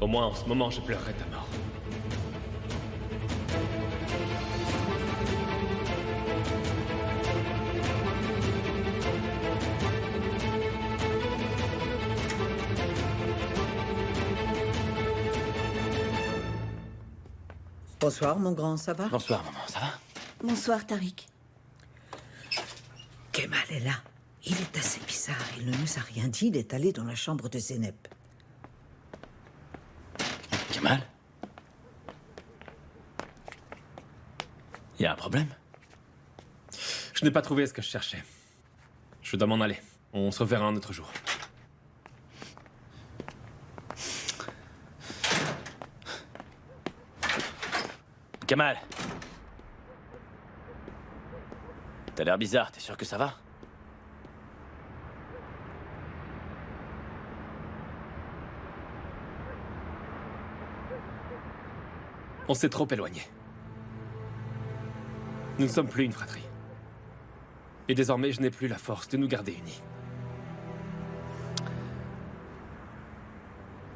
Au moins, en ce moment, je pleurerais ta mort. Bonsoir, mon grand, ça va? Bonsoir, maman, ça va? Bonsoir, Tariq. Kemal est là. Il est assez bizarre. Il ne nous a rien dit. Il est allé dans la chambre de Zeynep. Kemal? Y a un problème? Je n'ai pas trouvé ce que je cherchais. Je dois m'en aller. On se reverra un autre jour. Kemal! T'as l'air bizarre, t'es sûr que ça va? On s'est trop éloignés. Nous ne sommes plus une fratrie. Et désormais, je n'ai plus la force de nous garder unis.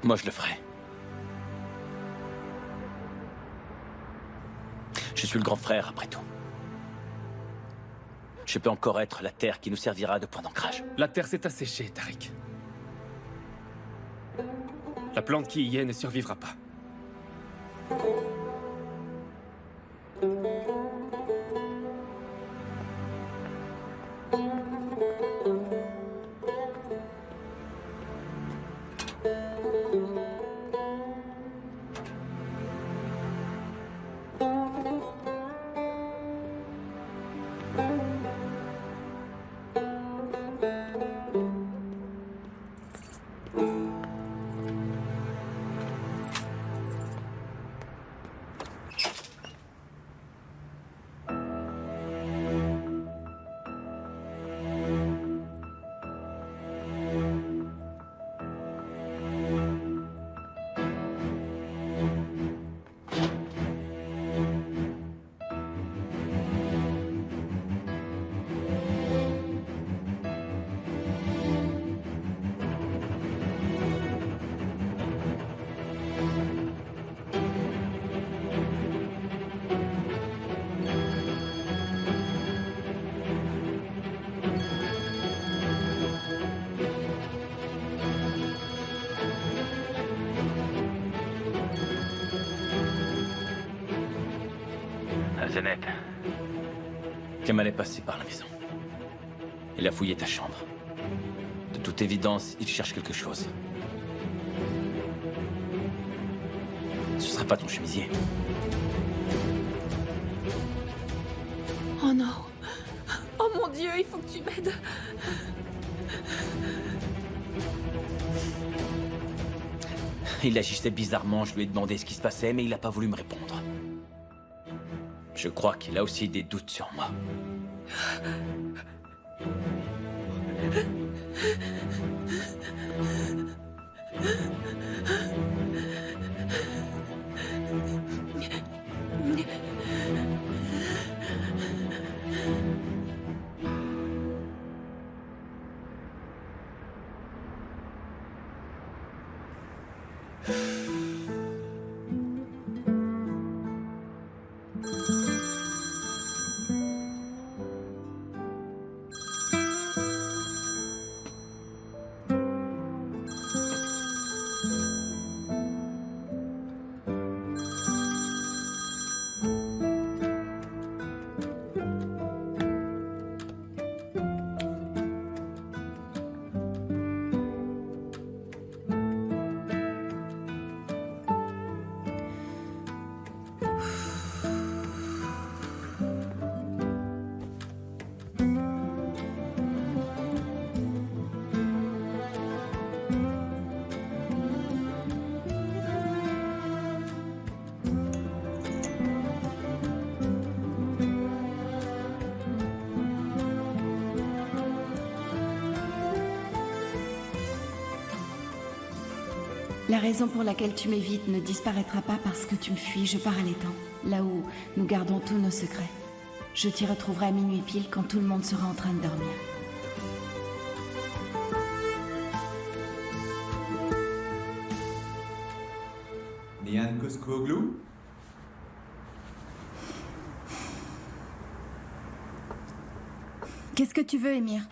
Moi, je le ferai. Je suis le grand frère, après tout. Je peux encore être la terre qui nous servira de point d'ancrage. La terre s'est asséchée, Tariq. La plante qui y est ne survivra pas. Zeynep. Kemal est passé par la maison. Il a fouillé ta chambre. De toute évidence, il cherche quelque chose. Ce serait pas ton chemisier. Oh non. Oh mon Dieu, il faut que tu m'aides. Il agissait bizarrement, je lui ai demandé ce qui se passait, mais il n'a pas voulu me répondre. Je crois qu'il a aussi des doutes sur moi. La raison pour laquelle tu m'évites ne disparaîtra pas parce que tu me fuis. Je pars à l'étang, là où nous gardons tous nos secrets. Je t'y retrouverai à minuit pile quand tout le monde sera en train de dormir. Nian Koskoglou? Qu'est-ce que tu veux, Émir?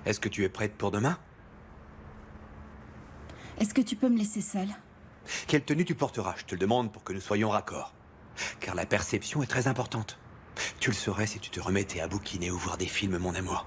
Est-ce que tu es prête pour demain? Est-ce que tu peux me laisser seule? Quelle tenue tu porteras? Je te le demande pour que nous soyons raccords. Car la perception est très importante. Tu le saurais si tu te remettais à bouquiner ou voir des films, mon amour.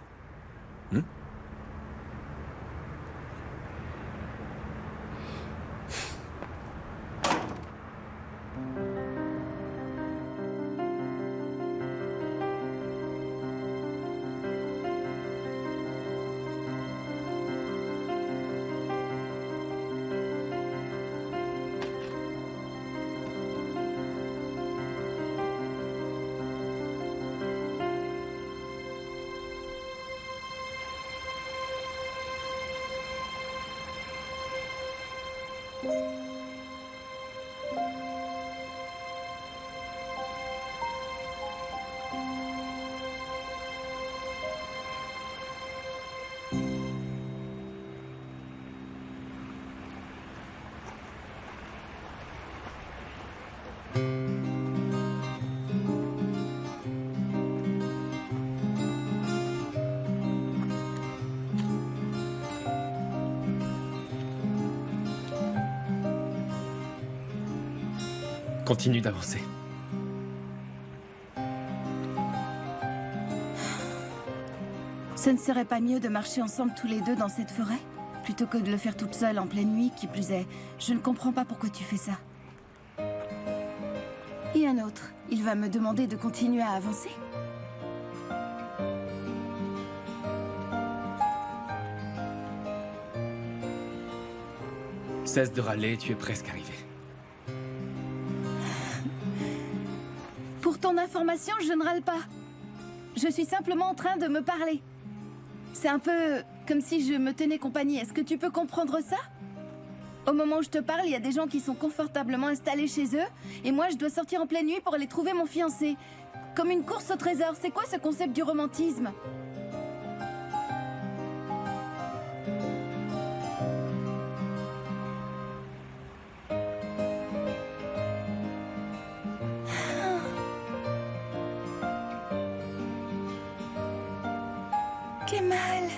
Continue d'avancer. Ce ne serait pas mieux de marcher ensemble tous les deux dans cette forêt? Plutôt que de le faire toute seule en pleine nuit, qui plus est. Je ne comprends pas pourquoi tu fais ça. Et un autre, il va me demander de continuer à avancer? Cesse de râler, tu es presque arrivé. Pour ton information, je ne râle pas. Je suis simplement en train de me parler. C'est un peu comme si je me tenais compagnie. Est-ce que tu peux comprendre ça? Au moment où je te parle, il y a des gens qui sont confortablement installés chez eux, et moi je dois sortir en pleine nuit pour aller trouver mon fiancé. Comme une course au trésor. C'est quoi ce concept du romantisme? Kemal.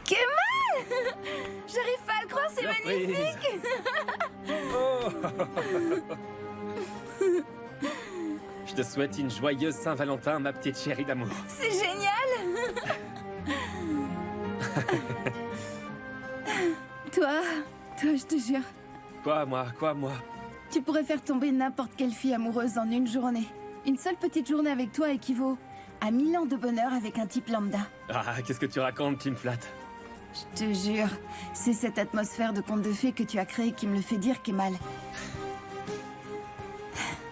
Kemal! J'arrive pas à le croire, c'est magnifique! Je te souhaite une joyeuse Saint-Valentin, ma petite chérie d'amour. C'est génial! Toi, je te jure, Quoi, moi? tu pourrais faire tomber n'importe quelle fille amoureuse en une journée. Une seule petite journée avec toi équivaut à 1000 ans de bonheur avec un type lambda. Ah, qu'est-ce que tu racontes, tu me flattes. Je te jure, c'est cette atmosphère de conte de fées que tu as créée qui me le fait dire, Kemal.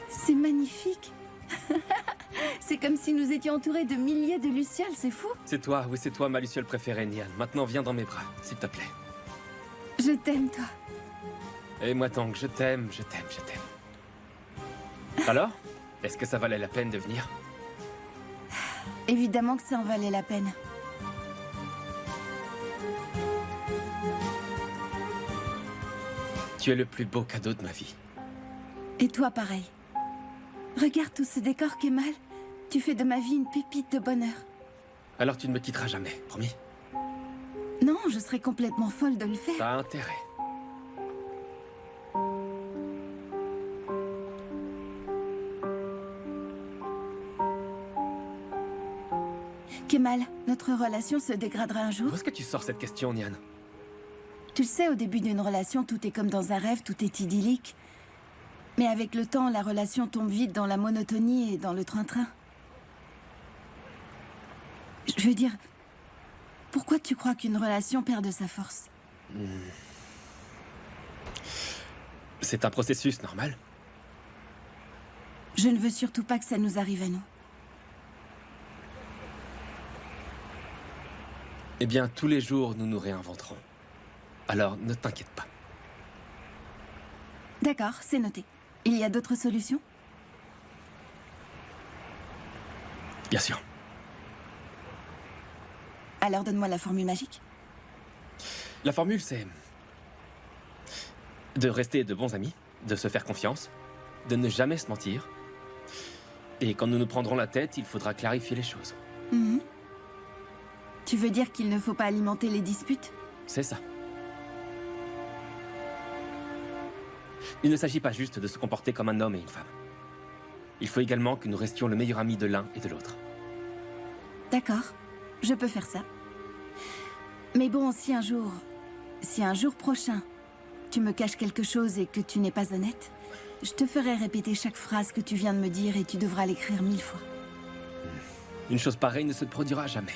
C'est magnifique. C'est comme si nous étions entourés de milliers de lucioles, c'est fou. C'est toi, oui, c'est toi, ma luciole préférée, Nian. Maintenant, viens dans mes bras, s'il te plaît. Je t'aime, toi. Et moi, Tang, je t'aime. Alors, est-ce que ça valait la peine de venir? Évidemment que ça en valait la peine. Tu es le plus beau cadeau de ma vie. Et toi, pareil. Regarde tout ce décor, Kemal. Tu fais de ma vie une pépite de bonheur. Alors tu ne me quitteras jamais, promis? Non, je serais complètement folle de le faire. T'as intérêt. Kemal, notre relation se dégradera un jour? Où est-ce que tu sors cette question, Nian? Tu le sais, au début d'une relation, tout est comme dans un rêve, tout est idyllique. Mais avec le temps, la relation tombe vite dans la monotonie et dans le train-train. Je veux dire, pourquoi tu crois qu'une relation perd de sa force? C'est un processus normal. Je ne veux surtout pas que ça nous arrive à nous. Eh bien, tous les jours, nous nous réinventerons. Alors, ne t'inquiète pas. D'accord, c'est noté. Il y a d'autres solutions? Bien sûr. Alors donne-moi la formule magique. La formule, c'est de rester de bons amis, de se faire confiance, de ne jamais se mentir. Et quand nous nous prendrons la tête, il faudra clarifier les choses. Mhm. Tu veux dire qu'il ne faut pas alimenter les disputes? C'est ça. Il ne s'agit pas juste de se comporter comme un homme et une femme. Il faut également que nous restions le meilleur ami de l'un et de l'autre. D'accord, je peux faire ça. Mais bon, si un jour prochain, tu me caches quelque chose et que tu n'es pas honnête, je te ferai répéter chaque phrase que tu viens de me dire et tu devras l'écrire 1000 fois. Une chose pareille ne se produira jamais.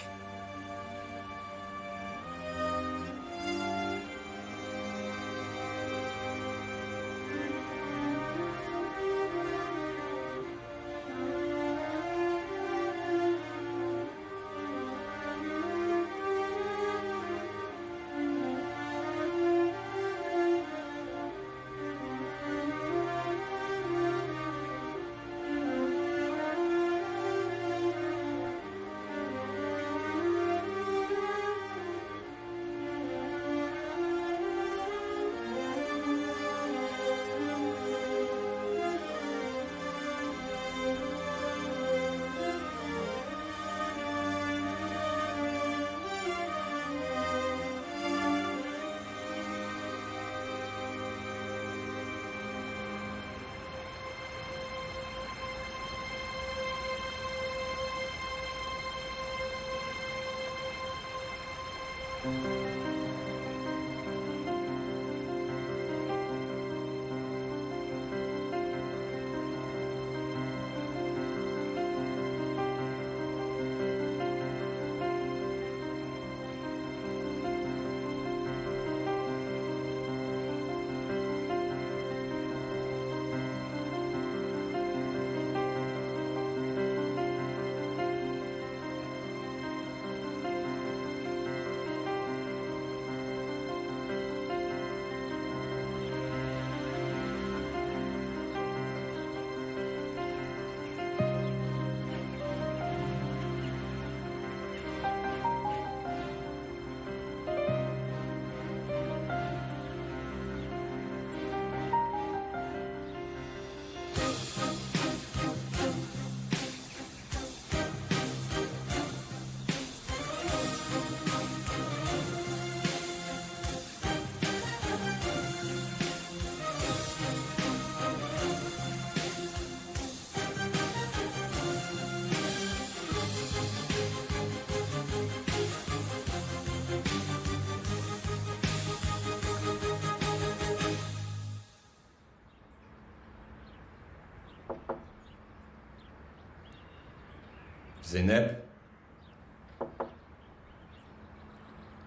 Zeynep?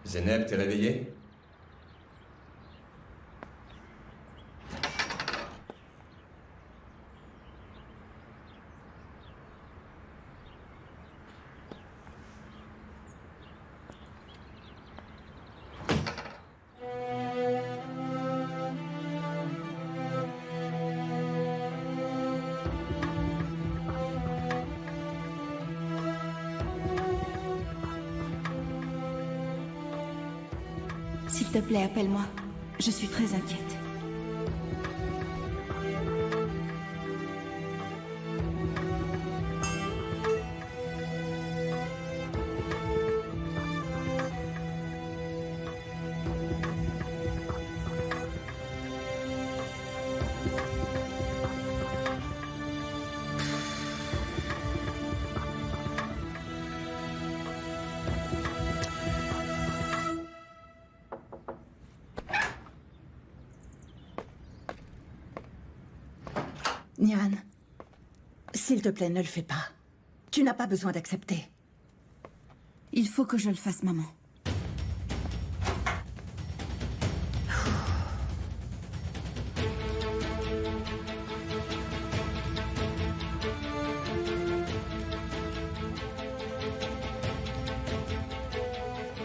Zeynep, t'es réveillée? S'il te plaît, appelle-moi. Je suis très inquiète. Nian, s'il te plaît, ne le fais pas. Tu n'as pas besoin d'accepter. Il faut que je le fasse, maman.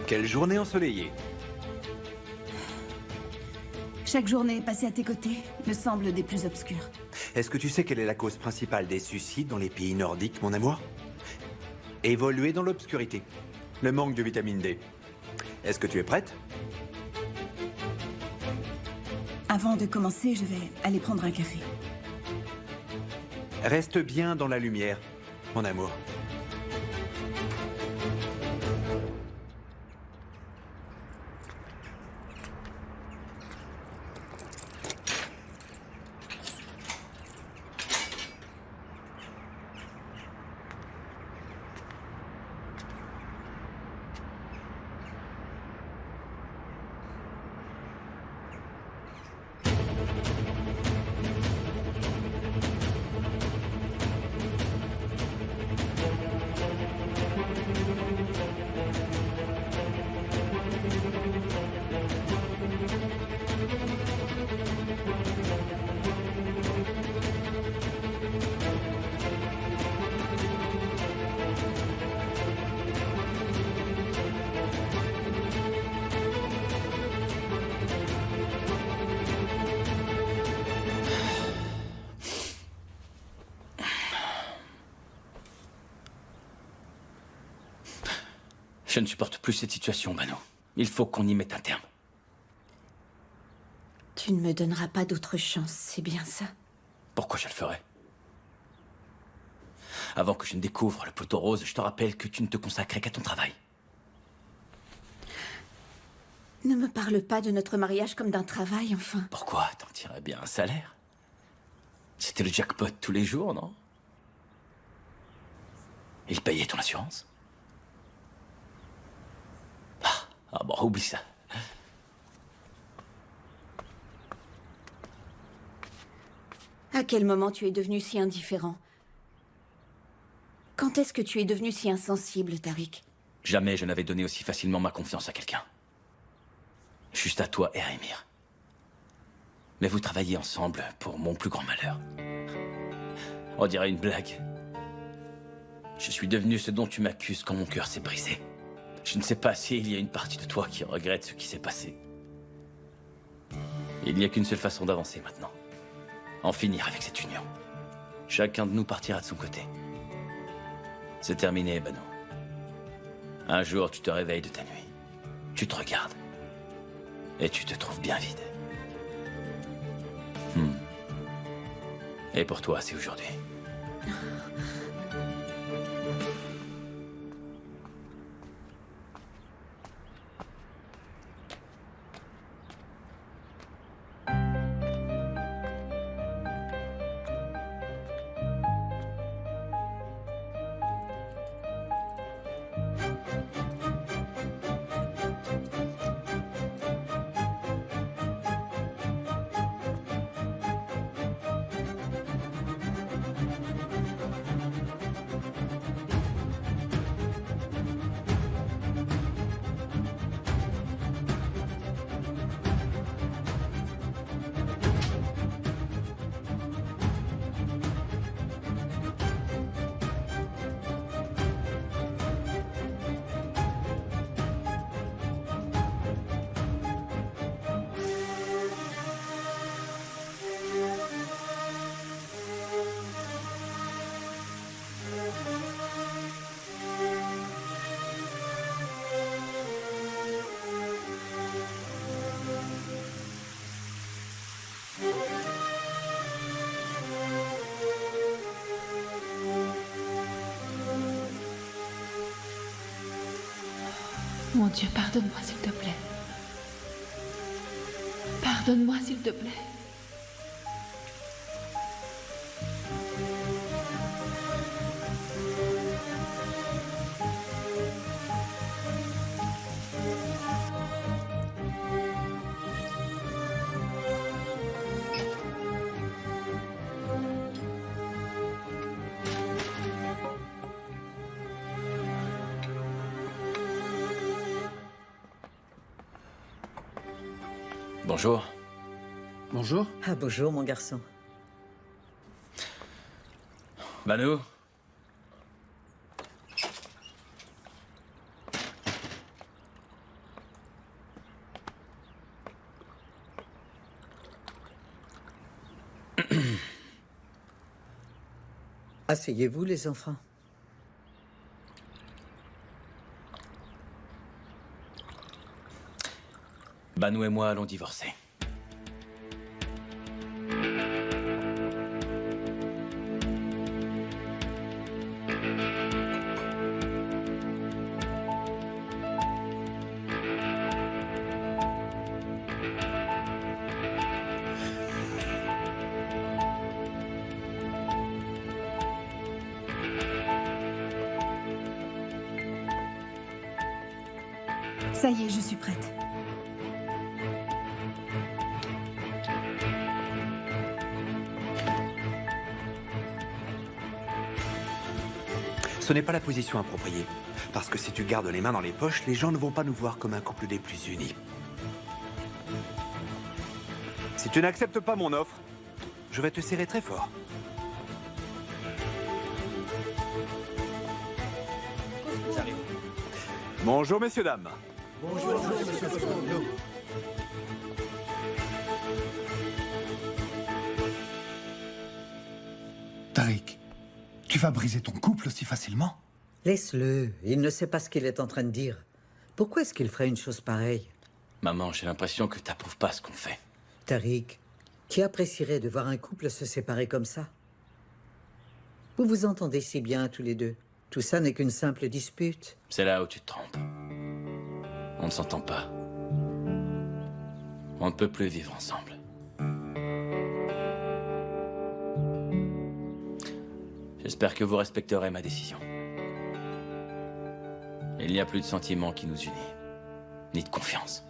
Quelle journée ensoleillée. Chaque journée passée à tes côtés me semble des plus obscures. Est-ce que tu sais quelle est la cause principale des suicides dans les pays nordiques, mon amour? Évoluer dans l'obscurité. Le manque de vitamine D. Est-ce que tu es prête? Avant de commencer, je vais aller prendre un café. Reste bien dans la lumière, mon amour. Je ne supporte plus cette situation, Bano. Il faut qu'on y mette un terme. Tu ne me donneras pas d'autre chance, c'est bien ça? Pourquoi je le ferais? Avant que je ne découvre le poteau rose, je te rappelle que tu ne te consacrais qu'à ton travail. Ne me parle pas de notre mariage comme d'un travail, enfin. Pourquoi? T'en tirerais bien un salaire? C'était le jackpot tous les jours, non? Il payait ton assurance? Ah bon, oublie ça. À quel moment tu es devenu si indifférent? Quand est-ce que tu es devenu si insensible, Tariq? Jamais je n'avais donné aussi facilement ma confiance à quelqu'un. Juste à toi et à Emir. Mais vous travaillez ensemble pour mon plus grand malheur. On dirait une blague. Je suis devenu ce dont tu m'accuses quand mon cœur s'est brisé. Je ne sais pas s'il y a une partie de toi qui regrette ce qui s'est passé. Il n'y a qu'une seule façon d'avancer maintenant. En finir avec cette union. Chacun de nous partira de son côté. C'est terminé, Bano. Un jour, tu te réveilles de ta nuit. Tu te regardes. Et tu te trouves bien vide. Et pour toi, c'est aujourd'hui. Mon Dieu, pardonne-moi, s'il te plaît. Pardonne-moi, s'il te plaît. Bonjour. Bonjour. Ah, bonjour, mon garçon. Banu. Asseyez-vous, les enfants. Banu et moi allons divorcer. Ça y est, je suis prête. Ce n'est pas la position appropriée. Parce que si tu gardes les mains dans les poches, les gens ne vont pas nous voir comme un couple des plus unis. Si tu n'acceptes pas mon offre, je vais te serrer très fort. Bonjour, messieurs, dames. Bonjour, monsieur Pocono. Tariq, tu vas briser ton couple aussi facilement? Laisse-le. Il ne sait pas ce qu'il est en train de dire. Pourquoi est-ce qu'il ferait une chose pareille? Maman, j'ai l'impression que t'approuves pas ce qu'on fait. Tariq, qui apprécierait de voir un couple se séparer comme ça? Vous vous entendez si bien tous les deux. Tout ça n'est qu'une simple dispute. C'est là où tu te trompes. On ne s'entend pas. On ne peut plus vivre ensemble. J'espère que vous respecterez ma décision. Il n'y a plus de sentiments qui nous unit, ni de confiance.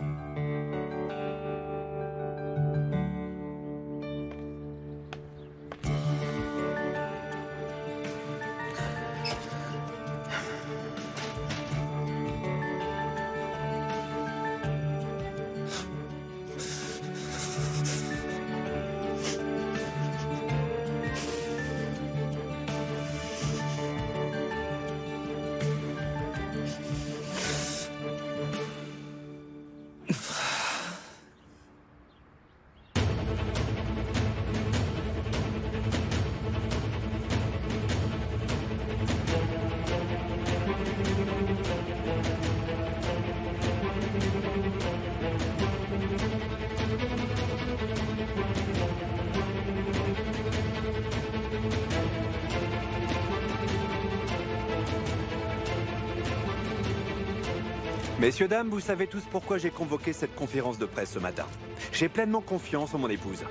Messieurs, dames, vous savez tous pourquoi j'ai convoqué cette conférence de presse ce matin. J'ai pleinement confiance en mon épouse.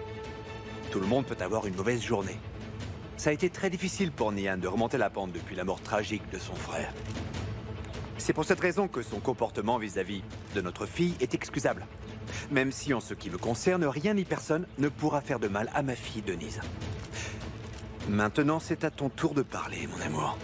Tout le monde peut avoir une mauvaise journée. Ça a été très difficile pour Nian de remonter la pente depuis la mort tragique de son frère. C'est pour cette raison que son comportement vis-à-vis de notre fille est excusable. Même si, en ce qui me concerne, rien ni personne ne pourra faire de mal à ma fille Denise. Maintenant, c'est à ton tour de parler, mon amour.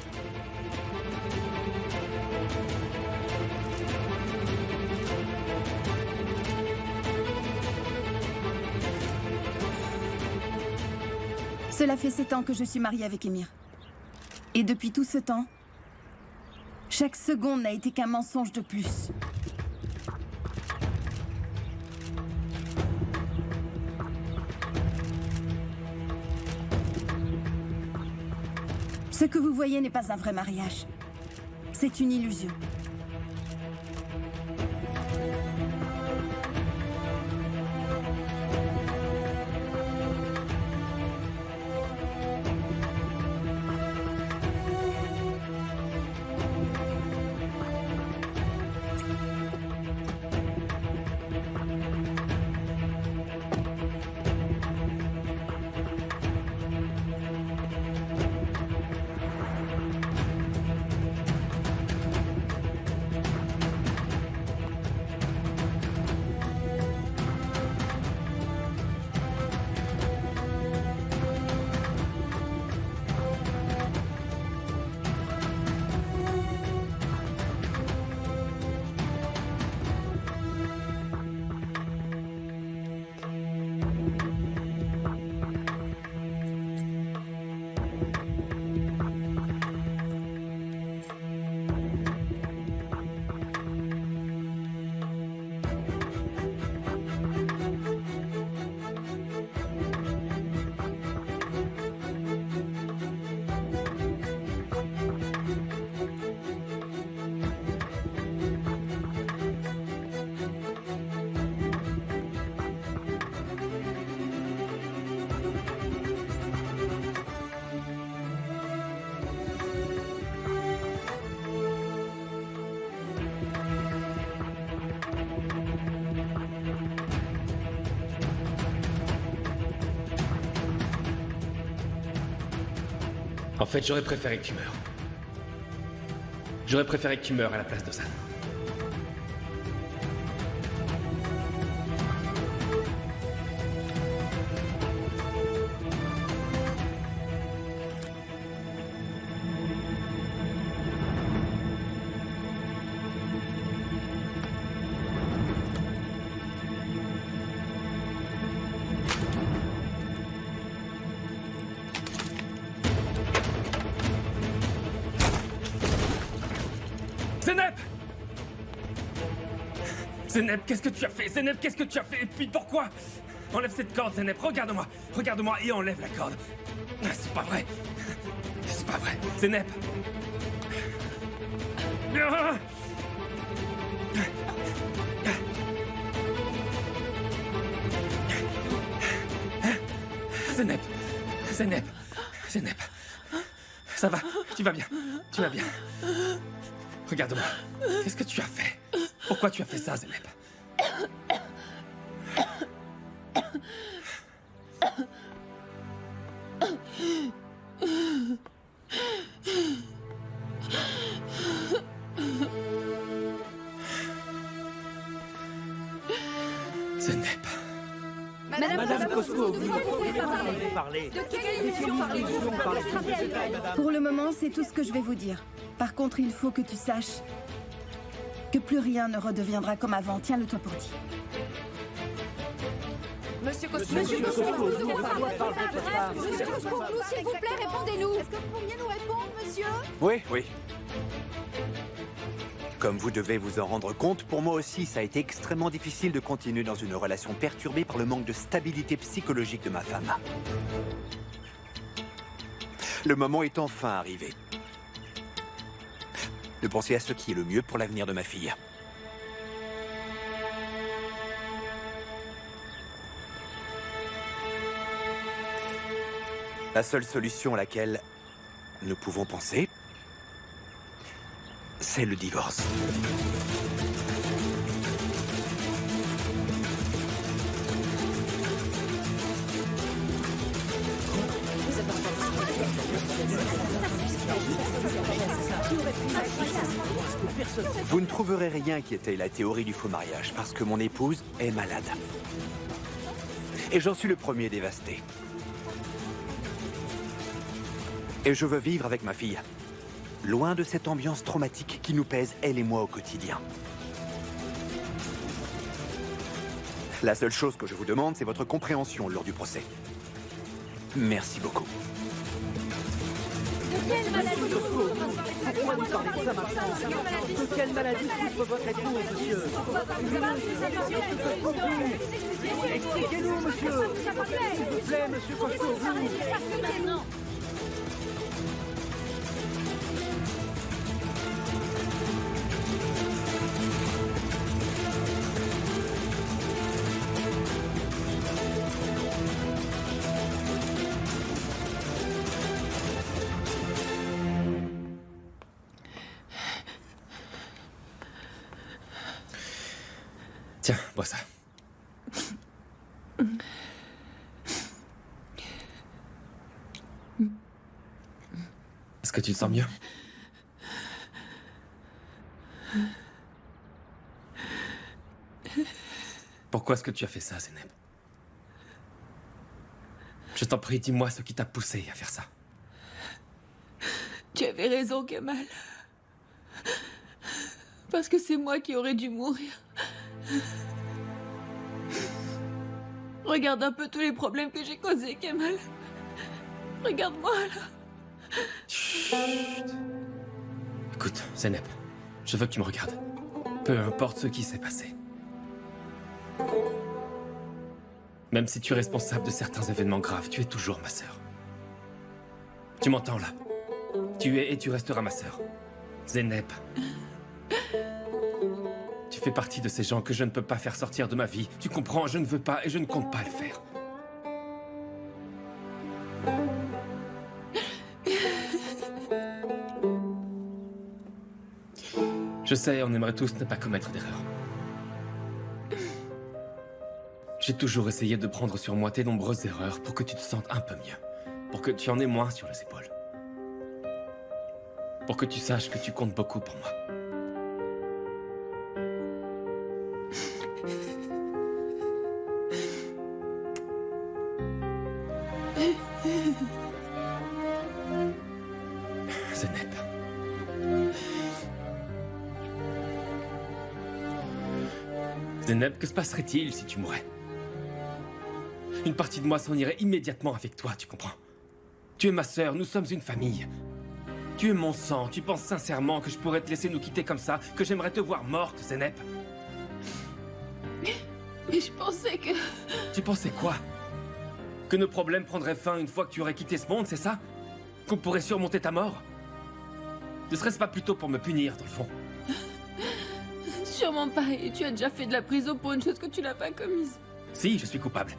Cela fait 7 ans que je suis mariée avec Émir. Et depuis tout ce temps, chaque seconde n'a été qu'un mensonge de plus. Ce que vous voyez n'est pas un vrai mariage. C'est une illusion. En fait, j'aurais préféré que tu meurs. J'aurais préféré que tu meurs à la place d'Ozan. Zeynep! Zeynep, qu'est-ce que tu as fait? Zeynep, qu'est-ce que tu as fait? Et puis pourquoi? Enlève cette corde, Zeynep, regarde-moi! Regarde-moi et enlève la corde! C'est pas vrai! C'est pas vrai! Zeynep! Zeynep! Zeynep! Zeynep! Ça va? Tu vas bien? Tu vas bien? Regarde-moi. Qu'est-ce que tu as fait? Pourquoi tu as fait ça, Zeynep? Zeynep. Madame Cosco, vous pouvez parler. De quelle illusion parlez-vous? Pour le moment, c'est tout ce que je vais vous dire. Par contre, il faut que tu saches que plus rien ne redeviendra comme avant. Tiens-le-toi pour dit. Monsieur Cosco, Monsieur Cosco, s'il vous plaît, répondez-nous. Est-ce que vous pourriez nous répondre, monsieur? Oui, oui. Comme vous devez vous en rendre compte, pour moi aussi, ça a été extrêmement difficile de continuer dans une relation perturbée par le manque de stabilité psychologique de ma femme. Le moment est enfin arrivé de penser à ce qui est le mieux pour l'avenir de ma fille. La seule solution à laquelle nous pouvons penser, c'est le divorce. Vous ne trouverez rien qui était la théorie du faux mariage, parce que mon épouse est malade. Et j'en suis le premier dévasté. Et je veux vivre avec ma fille, loin de cette ambiance traumatique qui nous pèse, elle et moi, au quotidien. La seule chose que je vous demande, c'est votre compréhension lors du procès. Merci beaucoup. Pourquoi vous parlez de ça maintenant? De quelle maladie souffre votre épouse, monsieur? Expliquez-nous, monsieur. S'il vous plaît, monsieur Cosco. Tiens, bois ça. Est-ce que tu te sens mieux? Pourquoi est-ce que tu as fait ça, Zeynep? Je t'en prie, dis-moi ce qui t'a poussé à faire ça. Tu avais raison, Kemal. Parce que c'est moi qui aurais dû mourir. Regarde un peu tous les problèmes que j'ai causés, Kemal. Regarde-moi, là. Chut. Écoute, Zeynep, je veux que tu me regardes. Peu importe ce qui s'est passé. Même si tu es responsable de certains événements graves, tu es toujours ma sœur. Tu m'entends, là? Tu es et tu resteras ma sœur. Zeynep. Tu fais partie de ces gens que je ne peux pas faire sortir de ma vie. Tu comprends? Je ne veux pas et je ne compte pas le faire. Je sais, on aimerait tous ne pas commettre d'erreur. J'ai toujours essayé de prendre sur moi tes nombreuses erreurs pour que tu te sentes un peu mieux. Pour que tu en aies moins sur les épaules. Pour que tu saches que tu comptes beaucoup pour moi. Zeynep. Zeynep, que se passerait-il si tu mourais? Une partie de moi s'en irait immédiatement avec toi, tu comprends? Tu es ma sœur, nous sommes une famille. Tu es mon sang, tu penses sincèrement que je pourrais te laisser nous quitter comme ça, que j'aimerais te voir morte, Zeynep? Mais je pensais que... Tu pensais quoi? Que nos problèmes prendraient fin une fois que tu aurais quitté ce monde, c'est ça? Qu'on pourrait surmonter ta mort? Ne serait-ce pas plutôt pour me punir, dans le fond? Sûrement pas, et tu as déjà fait de la prison pour une chose que tu n'as pas commise. Si, je suis coupable.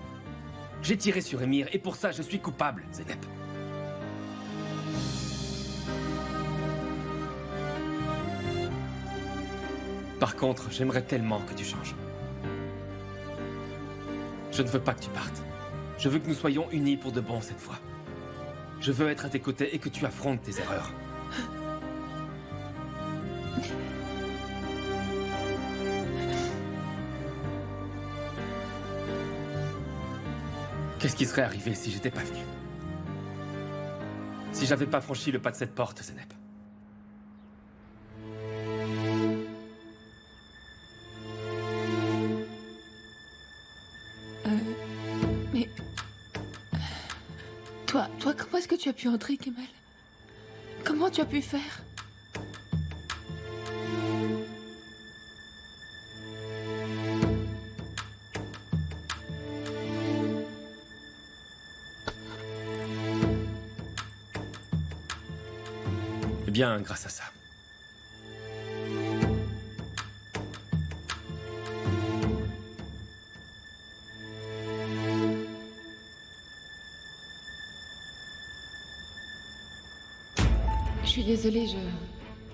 J'ai tiré sur Émir, et pour ça, je suis coupable, Zeynep. Par contre, j'aimerais tellement que tu changes. Je ne veux pas que tu partes. Je veux que nous soyons unis pour de bon cette fois. Je veux être à tes côtés et que tu affrontes tes erreurs. Qu'est-ce qui serait arrivé si j'étais pas venu? Si j'avais pas franchi le pas de cette porte, Zeynep? Mais... Toi, comment est-ce que tu as pu entrer, Kemal? Comment tu as pu faire? Eh bien, grâce à ça. Je suis désolée,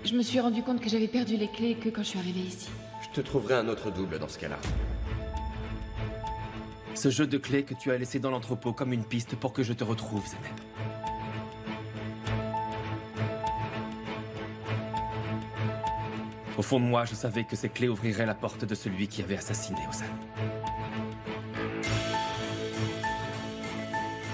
je me suis rendu compte que j'avais perdu les clés que quand je suis arrivée ici. Je te trouverai un autre double dans ce cas-là. Ce jeu de clés que tu as laissé dans l'entrepôt comme une piste pour que je te retrouve, Zeynep. Au fond de moi, je savais que ces clés ouvriraient la porte de celui qui avait assassiné Ozan.